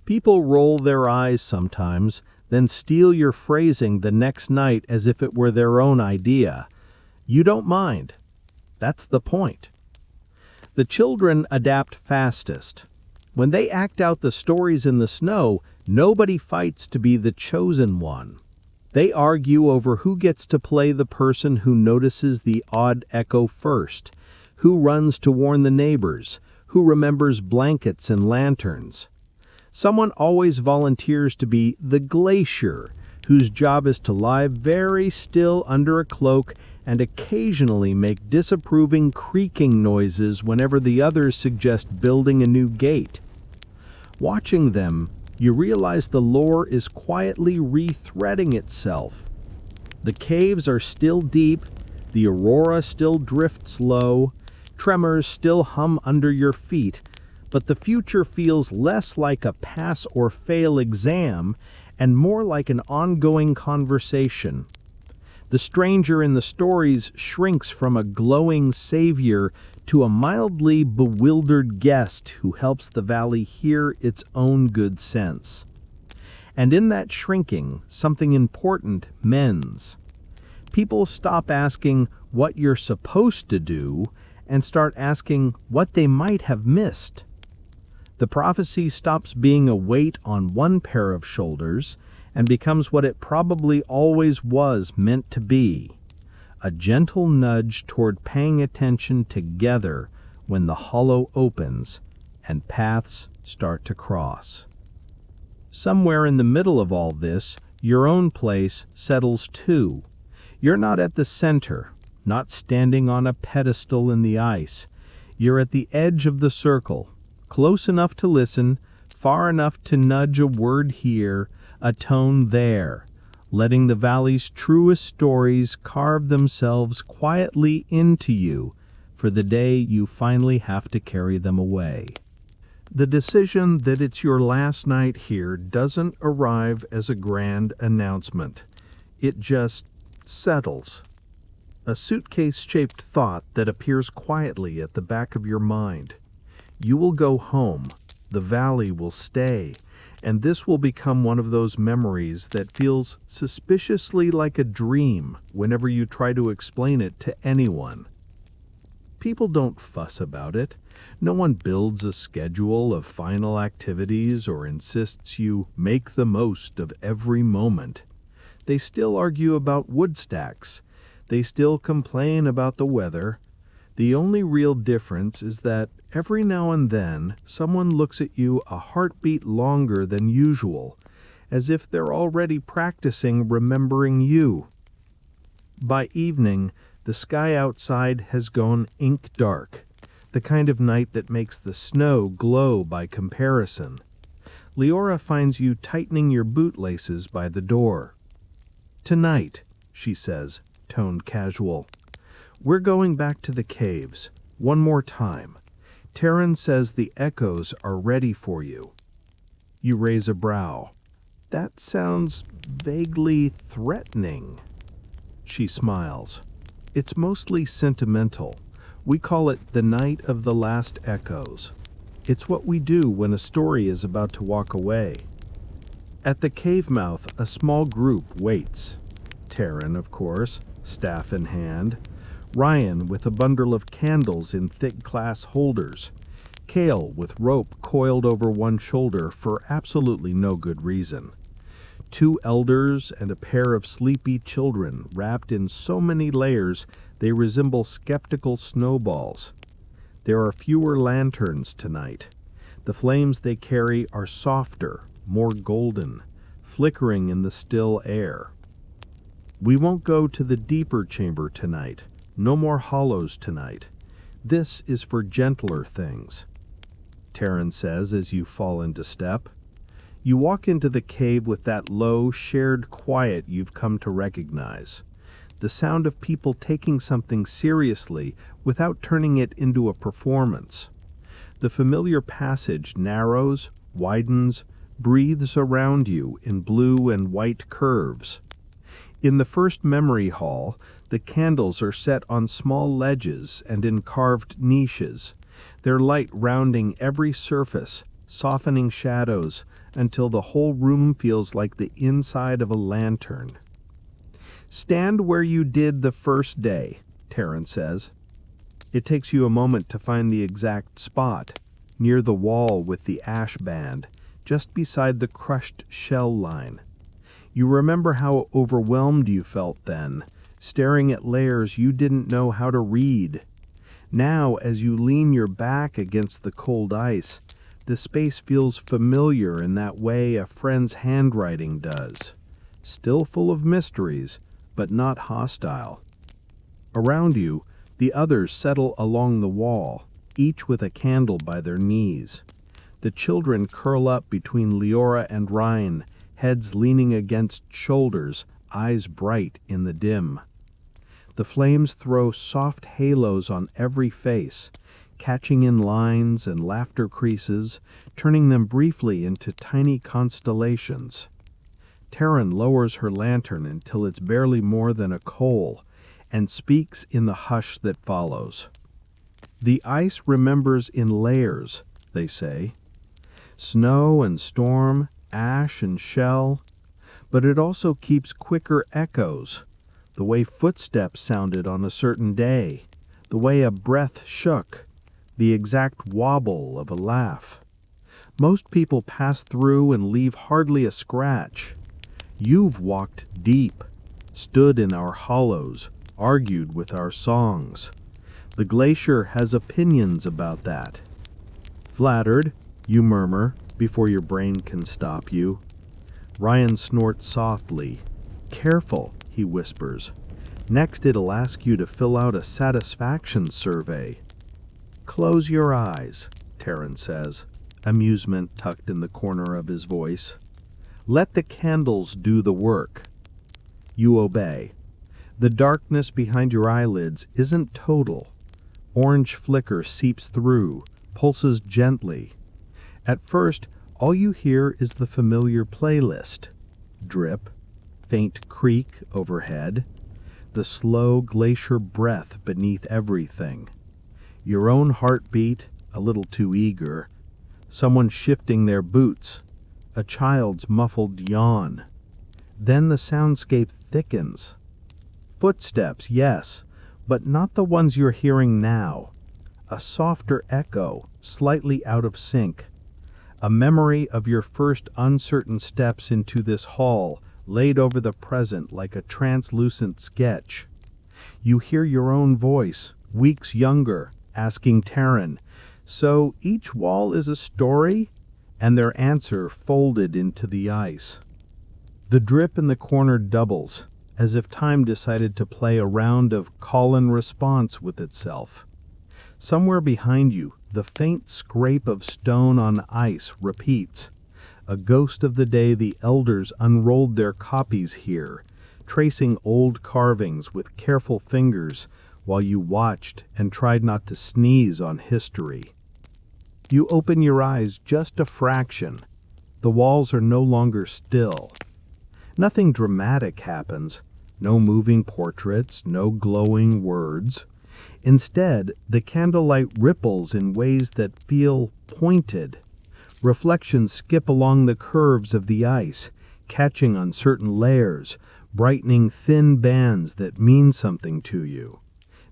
People roll their eyes sometimes, then steal your phrasing the next night as if it were their own idea. You don't mind. That's the point. The children adapt fastest. When they act out the stories in the snow, nobody fights to be the chosen one. They argue over who gets to play the person who notices the odd echo first, who runs to warn the neighbors, who remembers blankets and lanterns. Someone always volunteers to be the glacier, whose job is to lie very still under a cloak and occasionally make disapproving creaking noises whenever the others suggest building a new gate. Watching them, you realize the lore is quietly rethreading itself. The caves are still deep, the aurora still drifts low, tremors still hum under your feet, but the future feels less like a pass-or-fail exam and more like an ongoing conversation. The stranger in the stories shrinks from a glowing savior to a mildly bewildered guest who helps the valley hear its own good sense. And in that shrinking, something important mends. People stop asking what you're supposed to do and start asking what they might have missed. The prophecy stops being a weight on one pair of shoulders and becomes what it probably always was meant to be, a gentle nudge toward paying attention together when the hollow opens and paths start to cross. Somewhere in the middle of all this, your own place settles too. You're not at the center, not standing on a pedestal in the ice. You're at the edge of the circle, close enough to listen, far enough to nudge a word here, a tone there, letting the valley's truest stories carve themselves quietly into you for the day you finally have to carry them away. The decision that it's your last night here doesn't arrive as a grand announcement. It just settles. A suitcase-shaped thought that appears quietly at the back of your mind. You will go home, the valley will stay, and this will become one of those memories that feels suspiciously like a dream whenever you try to explain it to anyone. People don't fuss about it. No one builds a schedule of final activities or insists you make the most of every moment. They still argue about wood stacks. They still complain about the weather. The only real difference is that every now and then someone looks at you a heartbeat longer than usual, as if they're already practicing remembering you. By evening, the sky outside has gone ink dark, the kind of night that makes the snow glow by comparison. Leora finds you tightening your bootlaces by the door. "Tonight," she says, toned casual, "we're going back to the caves. One more time. Taryn says the echoes are ready for you." You raise a brow. "That sounds vaguely threatening." She smiles. "It's mostly sentimental. We call it the night of the last echoes. It's what we do when a story is about to walk away." At the cave mouth, a small group waits. Taryn, of course, staff in hand. Ryan with a bundle of candles in thick glass holders. Cale with rope coiled over one shoulder for absolutely no good reason. 2 elders and a pair of sleepy children wrapped in so many layers they resemble skeptical snowballs. There are fewer lanterns tonight. The flames they carry are softer, more golden, flickering in the still air. "We won't go to the deeper chamber tonight. No more hollows tonight. This is for gentler things," Taryn says as you fall into step. You walk into the cave with that low, shared quiet you've come to recognize. The sound of people taking something seriously without turning it into a performance. The familiar passage narrows, widens, breathes around you in blue and white curves. In the first memory hall, the candles are set on small ledges and in carved niches, their light rounding every surface, softening shadows, until the whole room feels like the inside of a lantern. "Stand where you did the first day," Taryn says. It takes you a moment to find the exact spot, near the wall with the ash band, just beside the crushed shell line. You remember how overwhelmed you felt then, staring at layers you didn't know how to read. Now, as you lean your back against the cold ice, the space feels familiar in that way a friend's handwriting does. Still full of mysteries, but not hostile. Around you, the others settle along the wall, each with a candle by their knees. The children curl up between Leora and Ryan, heads leaning against shoulders, eyes bright in the dim. The flames throw soft halos on every face, catching in lines and laughter creases, turning them briefly into tiny constellations. Taryn lowers her lantern until it's barely more than a coal, and speaks in the hush that follows. "The ice remembers in layers," they say. "Snow and storm, ash and shell, but it also keeps quicker echoes, the way footsteps sounded on a certain day, the way a breath shook, the exact wobble of a laugh. Most people pass through and leave hardly a scratch. You've walked deep, stood in our hollows, argued with our songs. The glacier has opinions about that." "Flattered," you murmur, before your brain can stop you. Ryan snorts softly. "Careful," he whispers. "Next it'll ask you to fill out a satisfaction survey." "Close your eyes," Taryn says, amusement tucked in the corner of his voice. "Let the candles do the work." You obey. The darkness behind your eyelids isn't total. Orange flicker seeps through, pulses gently. At first, all you hear is the familiar playlist. Drip, faint creak overhead, the slow glacier breath beneath everything. Your own heartbeat, a little too eager. Someone shifting their boots. A child's muffled yawn. Then the soundscape thickens. Footsteps, yes, but not the ones you're hearing now. A softer echo, slightly out of sync. A memory of your first uncertain steps into this hall, laid over the present like a translucent sketch. You hear your own voice, weeks younger, asking Taryn, "So each wall is a story?" And their answer folded into the ice. The drip in the corner doubles, as if time decided to play a round of call and response with itself. Somewhere behind you, the faint scrape of stone on ice repeats, a ghost of the day the elders unrolled their copies here, tracing old carvings with careful fingers while you watched and tried not to sneeze on history. You open your eyes just a fraction. The walls are no longer still. Nothing dramatic happens. No moving portraits, no glowing words. Instead, the candlelight ripples in ways that feel pointed. Reflections skip along the curves of the ice, catching on certain layers, brightening thin bands that mean something to you.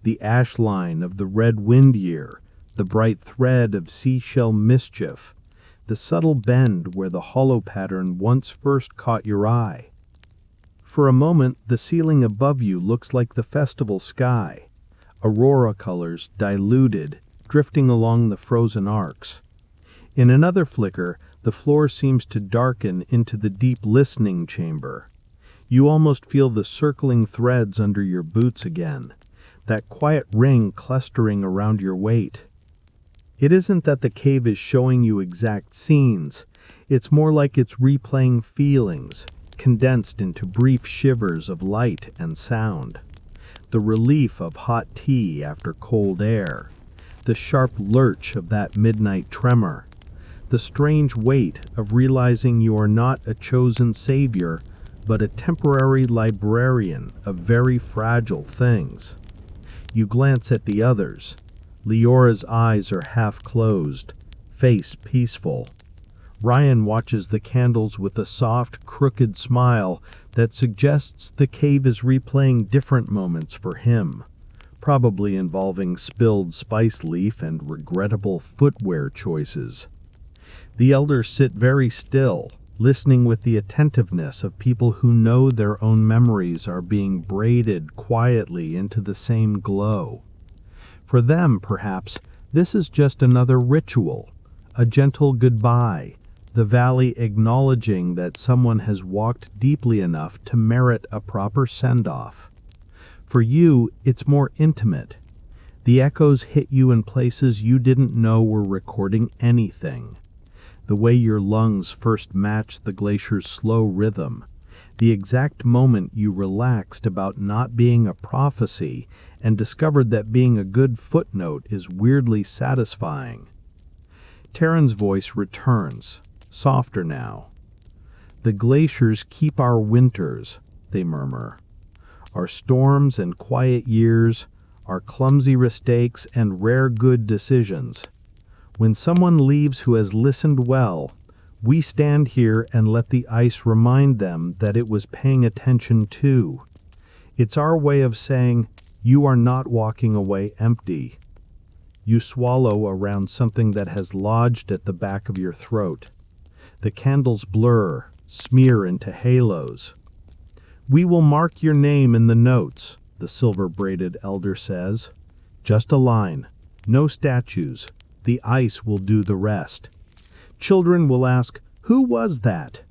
The ash line of the red wind year, the bright thread of seashell mischief, the subtle bend where the hollow pattern once first caught your eye. For a moment, the ceiling above you looks like the festival sky, aurora colors diluted, drifting along the frozen arcs. In another flicker, the floor seems to darken into the deep listening chamber. You almost feel the circling threads under your boots again, that quiet ring clustering around your weight. It isn't that the cave is showing you exact scenes. It's more like it's replaying feelings, condensed into brief shivers of light and sound. The relief of hot tea after cold air, the sharp lurch of that midnight tremor, the strange weight of realizing you are not a chosen savior, but a temporary librarian of very fragile things. You glance at the others. Leora's eyes are half closed, face peaceful. Ryan watches the candles with a soft, crooked smile that suggests the cave is replaying different moments for him, probably involving spilled spice leaf and regrettable footwear choices. The elders sit very still, listening with the attentiveness of people who know their own memories are being braided quietly into the same glow. For them, perhaps, this is just another ritual, a gentle goodbye, the valley acknowledging that someone has walked deeply enough to merit a proper send-off. For you, it's more intimate. The echoes hit you in places you didn't know were recording anything. The way your lungs first matched the glacier's slow rhythm, the exact moment you relaxed about not being a prophecy and discovered that being a good footnote is weirdly satisfying. Taryn's voice returns, softer now. The glaciers keep our winters, they murmur. Our storms and quiet years, our clumsy mistakes and rare good decisions. When someone leaves who has listened well, we stand here and let the ice remind them that it was paying attention too. It's our way of saying, you are not walking away empty. You swallow around something that has lodged at the back of your throat. The candles blur, smear into halos. We will mark your name in the notes, the silver-braided elder says. Just a line, no statues. The ice will do the rest. Children will ask, who was that?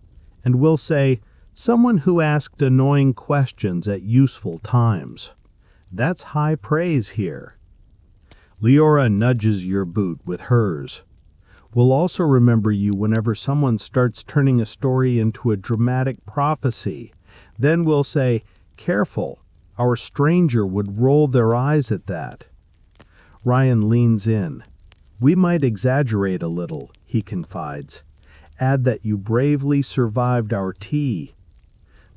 And we'll say, someone who asked annoying questions at useful times. That's high praise here. Leora nudges your boot with hers. We'll also remember you whenever someone starts turning a story into a dramatic prophecy. Then we'll say, careful, our stranger would roll their eyes at that. Ryan leans in. We might exaggerate a little, he confides. Add that you bravely survived our tea.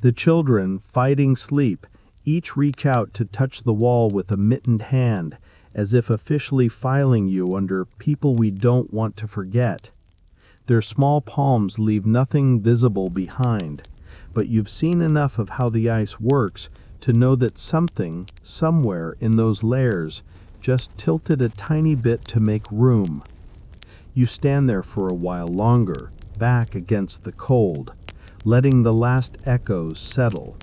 The children, fighting sleep, each reach out to touch the wall with a mittened hand, as if officially filing you under people we don't want to forget. Their small palms leave nothing visible behind, but you've seen enough of how the ice works to know that something, somewhere in those layers, just tilted a tiny bit to make room. You stand there for a while longer, back against the cold, letting the last echoes settle.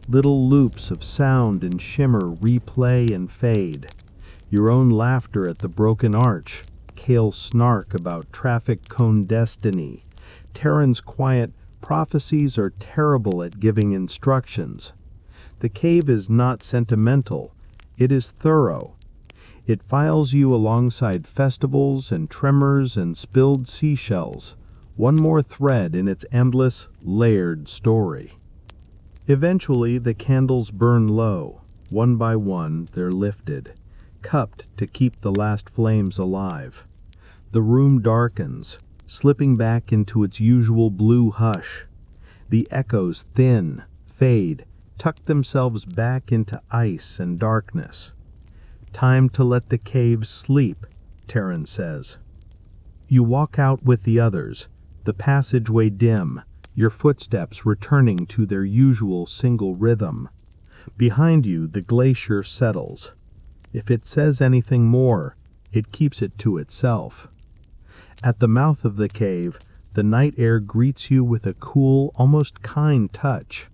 Little loops of sound and shimmer replay and fade. Your own laughter at the broken arch, Kale's snark about traffic cone destiny, Taryn's quiet, prophecies are terrible at giving instructions. The cave is not sentimental, it is thorough. It files you alongside festivals and tremors and spilled seashells, one more thread in its endless, layered story. Eventually, the candles burn low. One by one, they're lifted, cupped to keep the last flames alive. The room darkens, slipping back into its usual blue hush. The echoes thin, fade, tuck themselves back into ice and darkness. Time to let the caves sleep, Taryn says. You walk out with the others, the passageway dim, your footsteps returning to their usual single rhythm. Behind you, the glacier settles. If it says anything more, it keeps it to itself. At the mouth of the cave, the night air greets you with a cool, almost kind touch.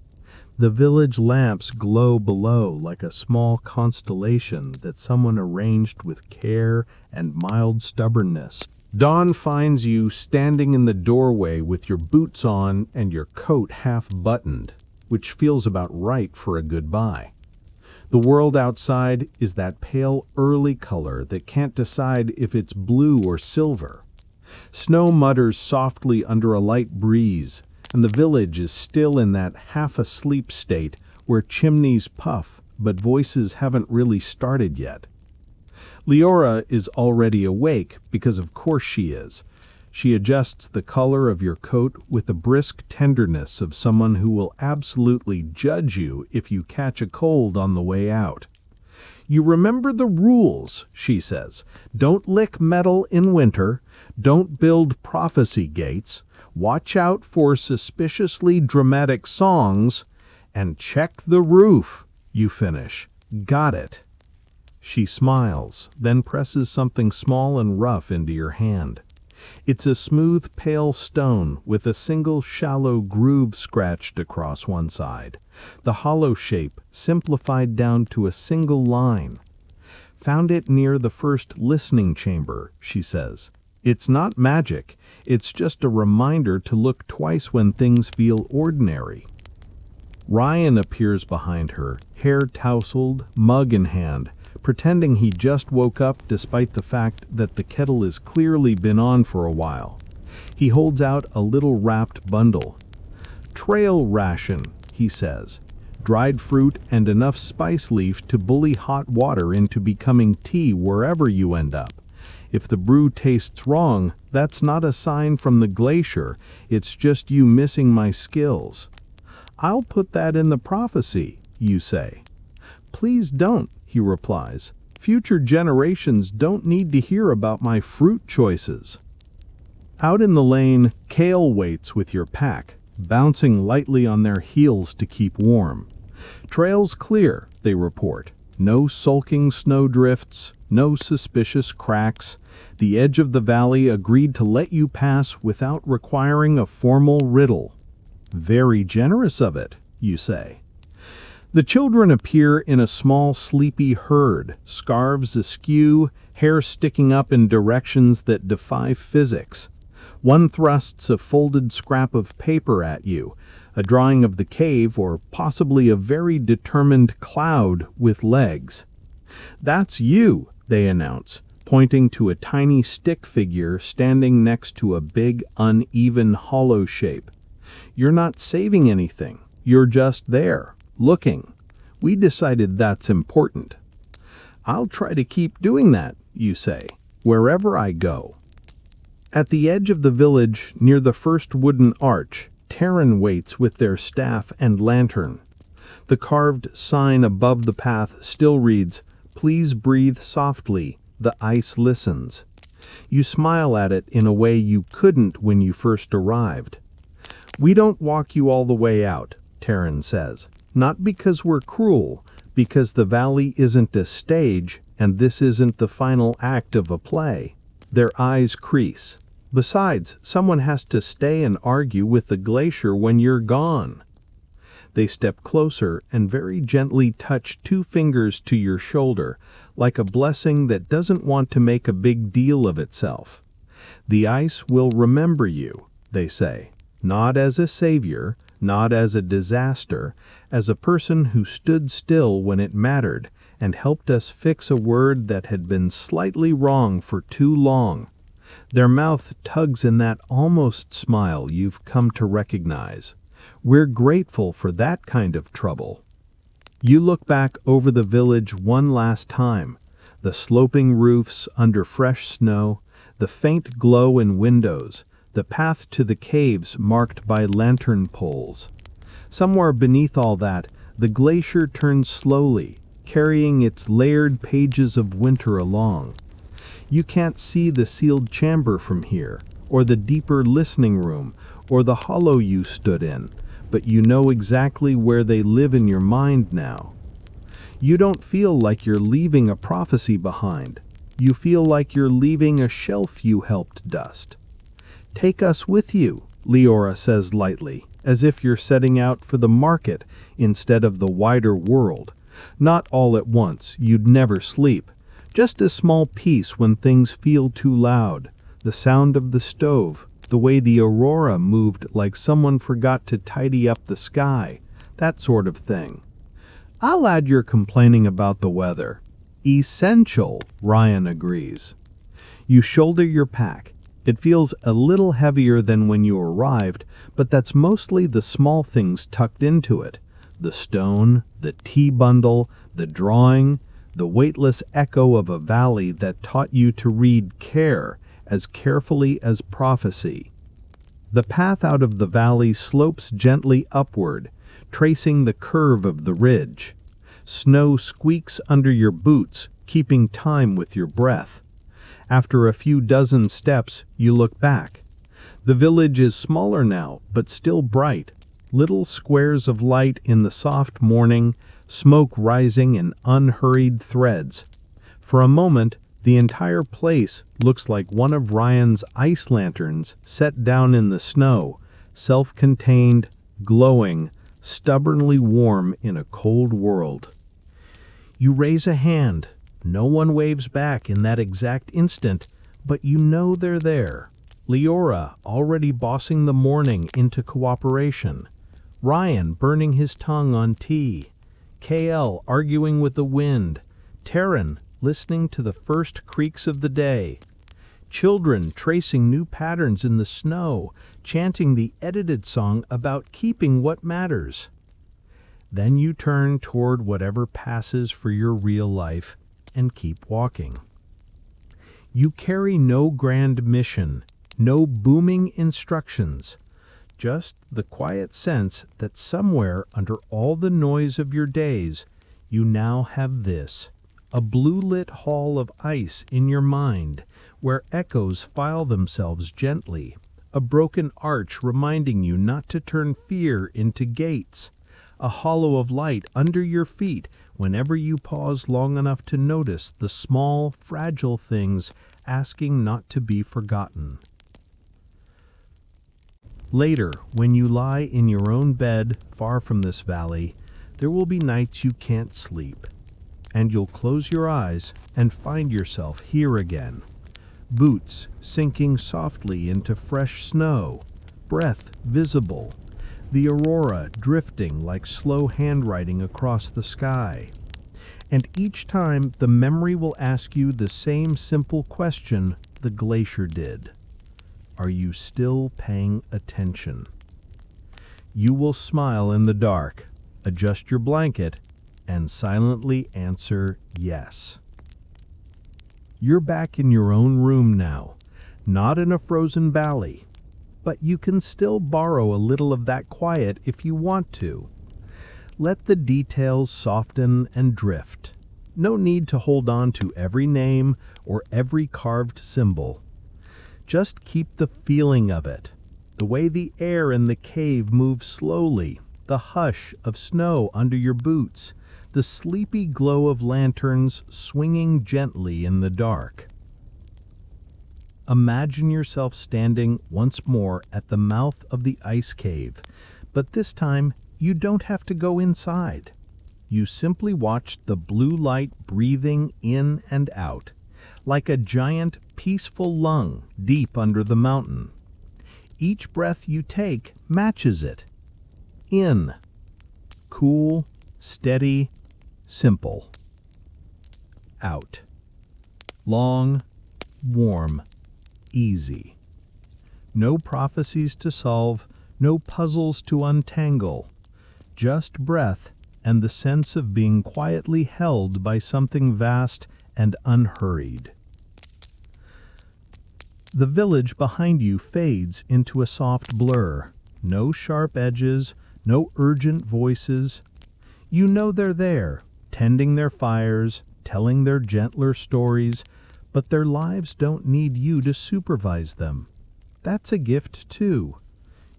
The village lamps glow below like a small constellation that someone arranged with care and mild stubbornness. Dawn finds you standing in the doorway with your boots on and your coat half buttoned, which feels about right for a goodbye. The world outside is that pale early color that can't decide if it's blue or silver. Snow mutters softly under a light breeze, and the village is still in that half-asleep state where chimneys puff, but voices haven't really started yet. Leora is already awake, because of course she is. She adjusts the color of your coat with the brisk tenderness of someone who will absolutely judge you if you catch a cold on the way out. You remember the rules, she says. Don't lick metal in winter. Don't build prophecy gates. Watch out for suspiciously dramatic songs. And check the roof, you finish. Got it. She smiles, then presses something small and rough into your hand. It's a smooth, pale stone with a single shallow groove scratched across one side, the hollow shape simplified down to a single line. Found it near the first listening chamber, she says. It's not magic, it's just a reminder to look twice when things feel ordinary. Ryan appears behind her, hair tousled, mug in hand, pretending he just woke up despite the fact that the kettle has clearly been on for a while. He holds out a little wrapped bundle. Trail ration, he says. Dried fruit and enough spice leaf to bully hot water into becoming tea wherever you end up. If the brew tastes wrong, that's not a sign from the glacier, it's just you missing my skills. I'll put that in the prophecy, you say. Please don't, he replies. Future generations don't need to hear about my fruit choices. Out in the lane, Kale waits with your pack, bouncing lightly on their heels to keep warm. Trails clear, they report. No sulking snowdrifts, no suspicious cracks. The edge of the valley agreed to let you pass without requiring a formal riddle. Very generous of it, you say. The children appear in a small, sleepy herd, scarves askew, hair sticking up in directions that defy physics. One thrusts a folded scrap of paper at you, a drawing of the cave or possibly a very determined cloud with legs. That's you, they announce, pointing to a tiny stick figure standing next to a big, uneven, hollow shape. You're not saving anything. You're just there, looking. We decided that's important. I'll try to keep doing that, you say, wherever I go. At the edge of the village, near the first wooden arch, Taryn waits with their staff and lantern. The carved sign above the path still reads, "Please breathe softly, the ice listens." You smile at it in a way you couldn't when you first arrived. We don't walk you all the way out, Taryn says. Not because we're cruel, because the valley isn't a stage and this isn't the final act of a play. Their eyes crease. Besides, someone has to stay and argue with the glacier when you're gone. They step closer and very gently touch 2 fingers to your shoulder, like a blessing that doesn't want to make a big deal of itself. The ice will remember you, they say, not as a savior, not as a disaster, as a person who stood still when it mattered and helped us fix a word that had been slightly wrong for too long. Their mouth tugs in that almost smile you've come to recognize. We're grateful for that kind of trouble. You look back over the village one last time. The sloping roofs under fresh snow, the faint glow in windows, the path to the caves marked by lantern poles. Somewhere beneath all that, the glacier turns slowly, carrying its layered pages of winter along. You can't see the sealed chamber from here, or the deeper listening room, or the hollow you stood in, but you know exactly where they live in your mind now. You don't feel like you're leaving a prophecy behind. You feel like you're leaving a shelf you helped dust. "Take us with you," Leora says lightly, as if you're setting out for the market instead of the wider world. Not all at once, you'd never sleep. Just a small piece when things feel too loud. The sound of the stove, the way the aurora moved like someone forgot to tidy up the sky, that sort of thing. I'll add you're complaining about the weather. Essential, Ryan agrees. You shoulder your pack. It feels a little heavier than when you arrived, but that's mostly the small things tucked into it. The stone, the tea bundle, the drawing, the weightless echo of a valley that taught you to read care as carefully as prophecy. The path out of the valley slopes gently upward, tracing the curve of the ridge. Snow squeaks under your boots, keeping time with your breath. After a few dozen steps, you look back. The village is smaller now, but still bright. Little squares of light in the soft morning, smoke rising in unhurried threads. For a moment, the entire place looks like one of Ryan's ice lanterns set down in the snow, self-contained, glowing, stubbornly warm in a cold world. You raise a hand. No one waves back in that exact instant, but you know they're there. Leora already bossing the morning into cooperation. Ryan burning his tongue on tea. KL arguing with the wind. Taryn listening to the first creaks of the day. Children tracing new patterns in the snow, chanting the edited song about keeping what matters. Then you turn toward whatever passes for your real life and keep walking. You carry no grand mission, no booming instructions, just the quiet sense that somewhere under all the noise of your days, you now have this, a blue-lit hall of ice in your mind, where echoes file themselves gently, a broken arch reminding you not to turn fear into gates, a hollow of light under your feet whenever you pause long enough to notice the small, fragile things asking not to be forgotten. Later, when you lie in your own bed far from this valley, there will be nights you can't sleep, and you'll close your eyes and find yourself here again. Boots sinking softly into fresh snow, breath visible, the aurora drifting like slow handwriting across the sky. And each time the memory will ask you the same simple question the glacier did. Are you still paying attention? You will smile in the dark, adjust your blanket, and silently answer yes. You're back in your own room now, not in a frozen valley, but you can still borrow a little of that quiet if you want to. Let the details soften and drift. No need to hold on to every name or every carved symbol. Just keep the feeling of it, the way the air in the cave moves slowly, the hush of snow under your boots, the sleepy glow of lanterns swinging gently in the dark. Imagine yourself standing once more at the mouth of the ice cave, but this time you don't have to go inside. You simply watch the blue light breathing in and out, like a giant, peaceful lung deep under the mountain. Each breath you take matches it. In. Cool, steady, simple. Out. Long, warm, easy. No prophecies to solve, no puzzles to untangle. Just breath and the sense of being quietly held by something vast and unhurried. The village behind you fades into a soft blur. No sharp edges, no urgent voices. You know they're there, tending their fires, telling their gentler stories, but their lives don't need you to supervise them. That's a gift too.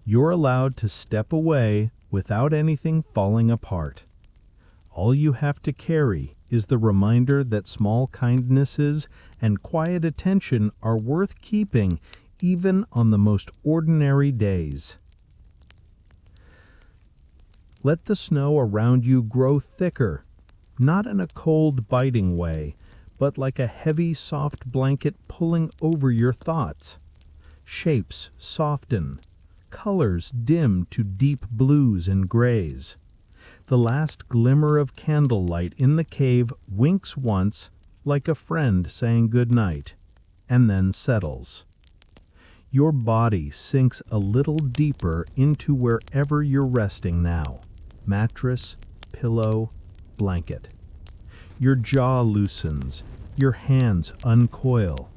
You're allowed to step away without anything falling apart. All you have to carry is the reminder that small kindnesses and quiet attention are worth keeping even on the most ordinary days. Let the snow around you grow thicker, not in a cold, biting way, but like a heavy, soft blanket pulling over your thoughts. Shapes soften, colors dim to deep blues and grays. The last glimmer of candlelight in the cave winks once, like a friend saying good night, and then settles. Your body sinks a little deeper into wherever you're resting now. Mattress, pillow, blanket. Your jaw loosens, your hands uncoil.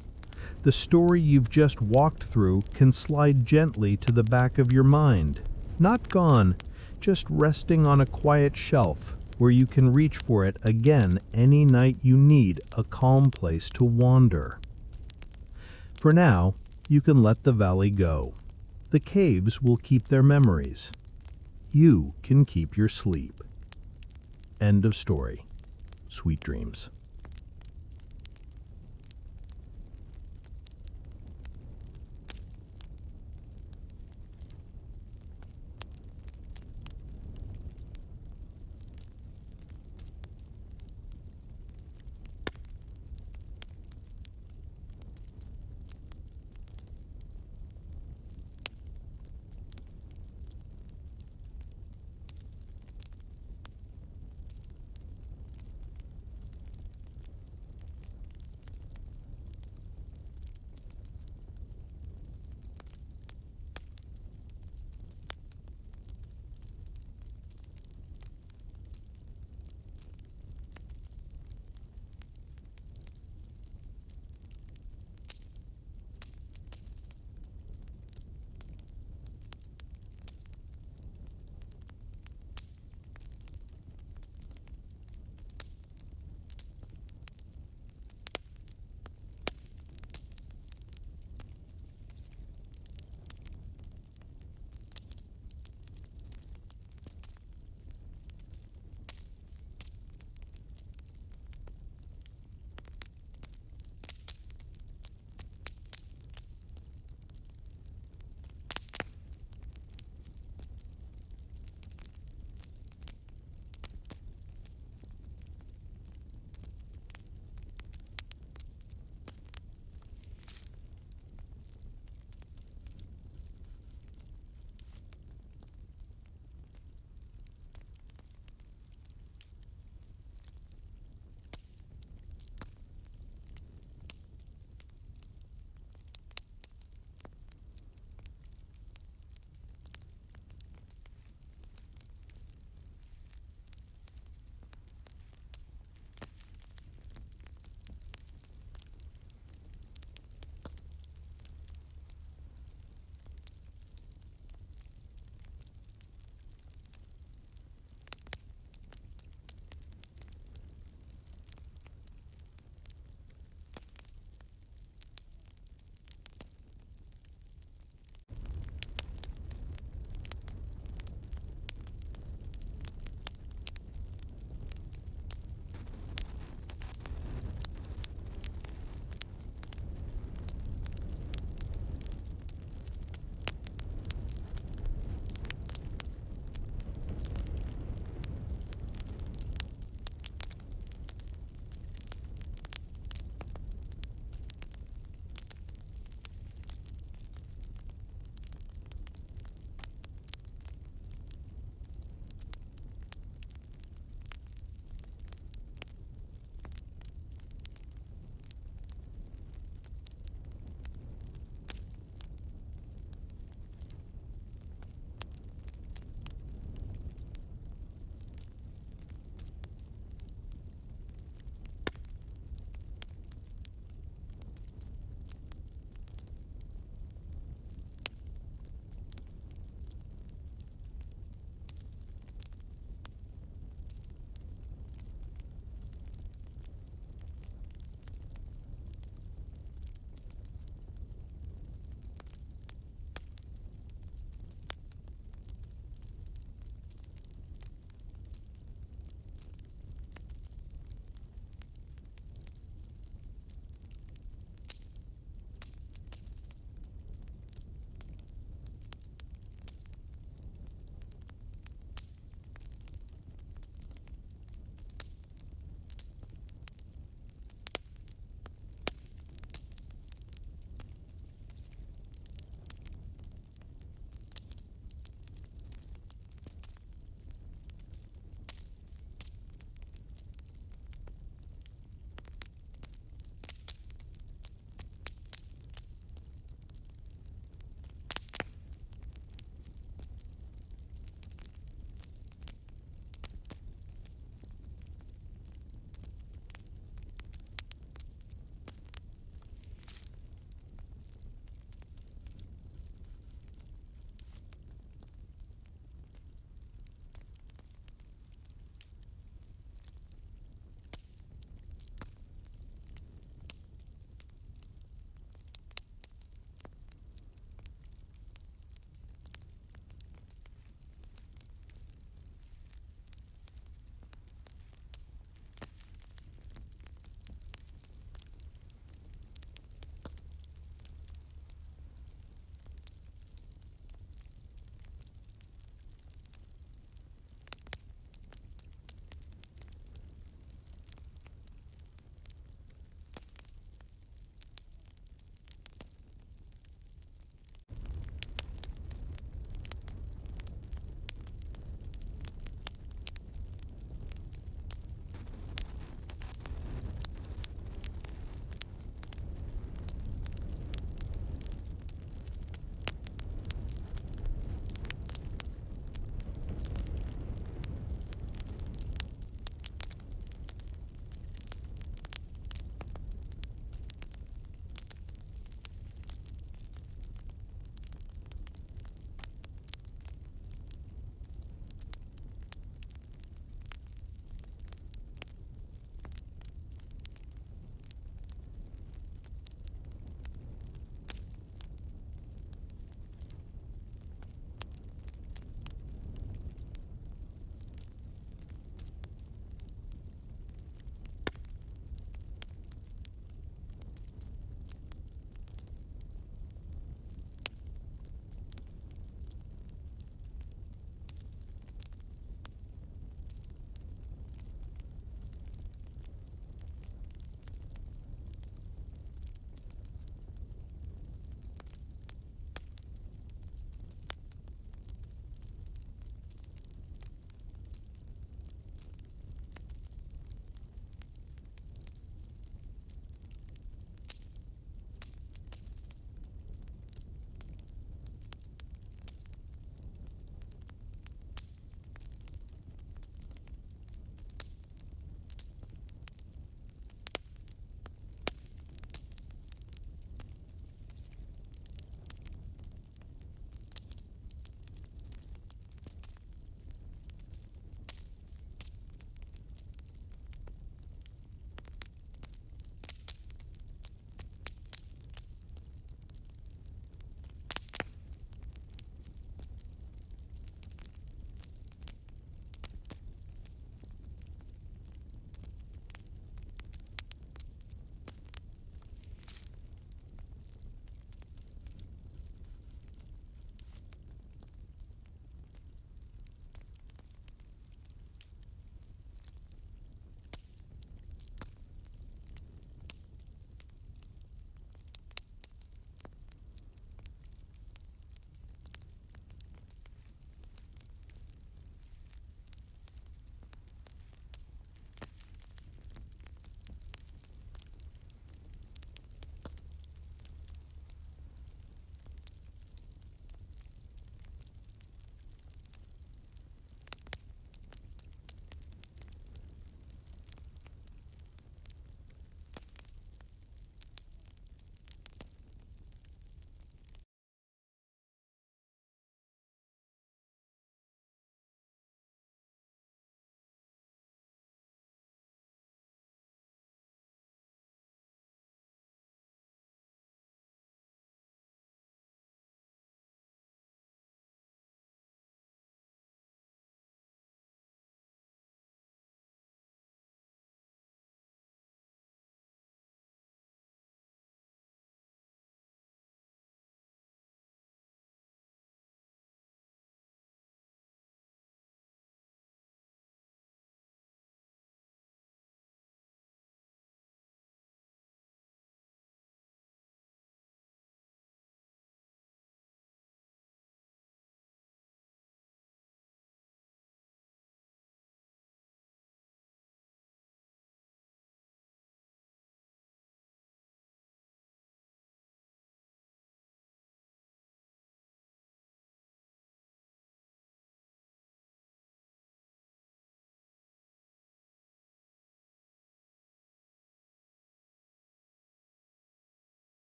The story you've just walked through can slide gently to the back of your mind. Not gone, just resting on a quiet shelf where you can reach for it again any night you need a calm place to wander. For now, you can let the valley go. The caves will keep their memories. You can keep your sleep. End of story. Sweet dreams.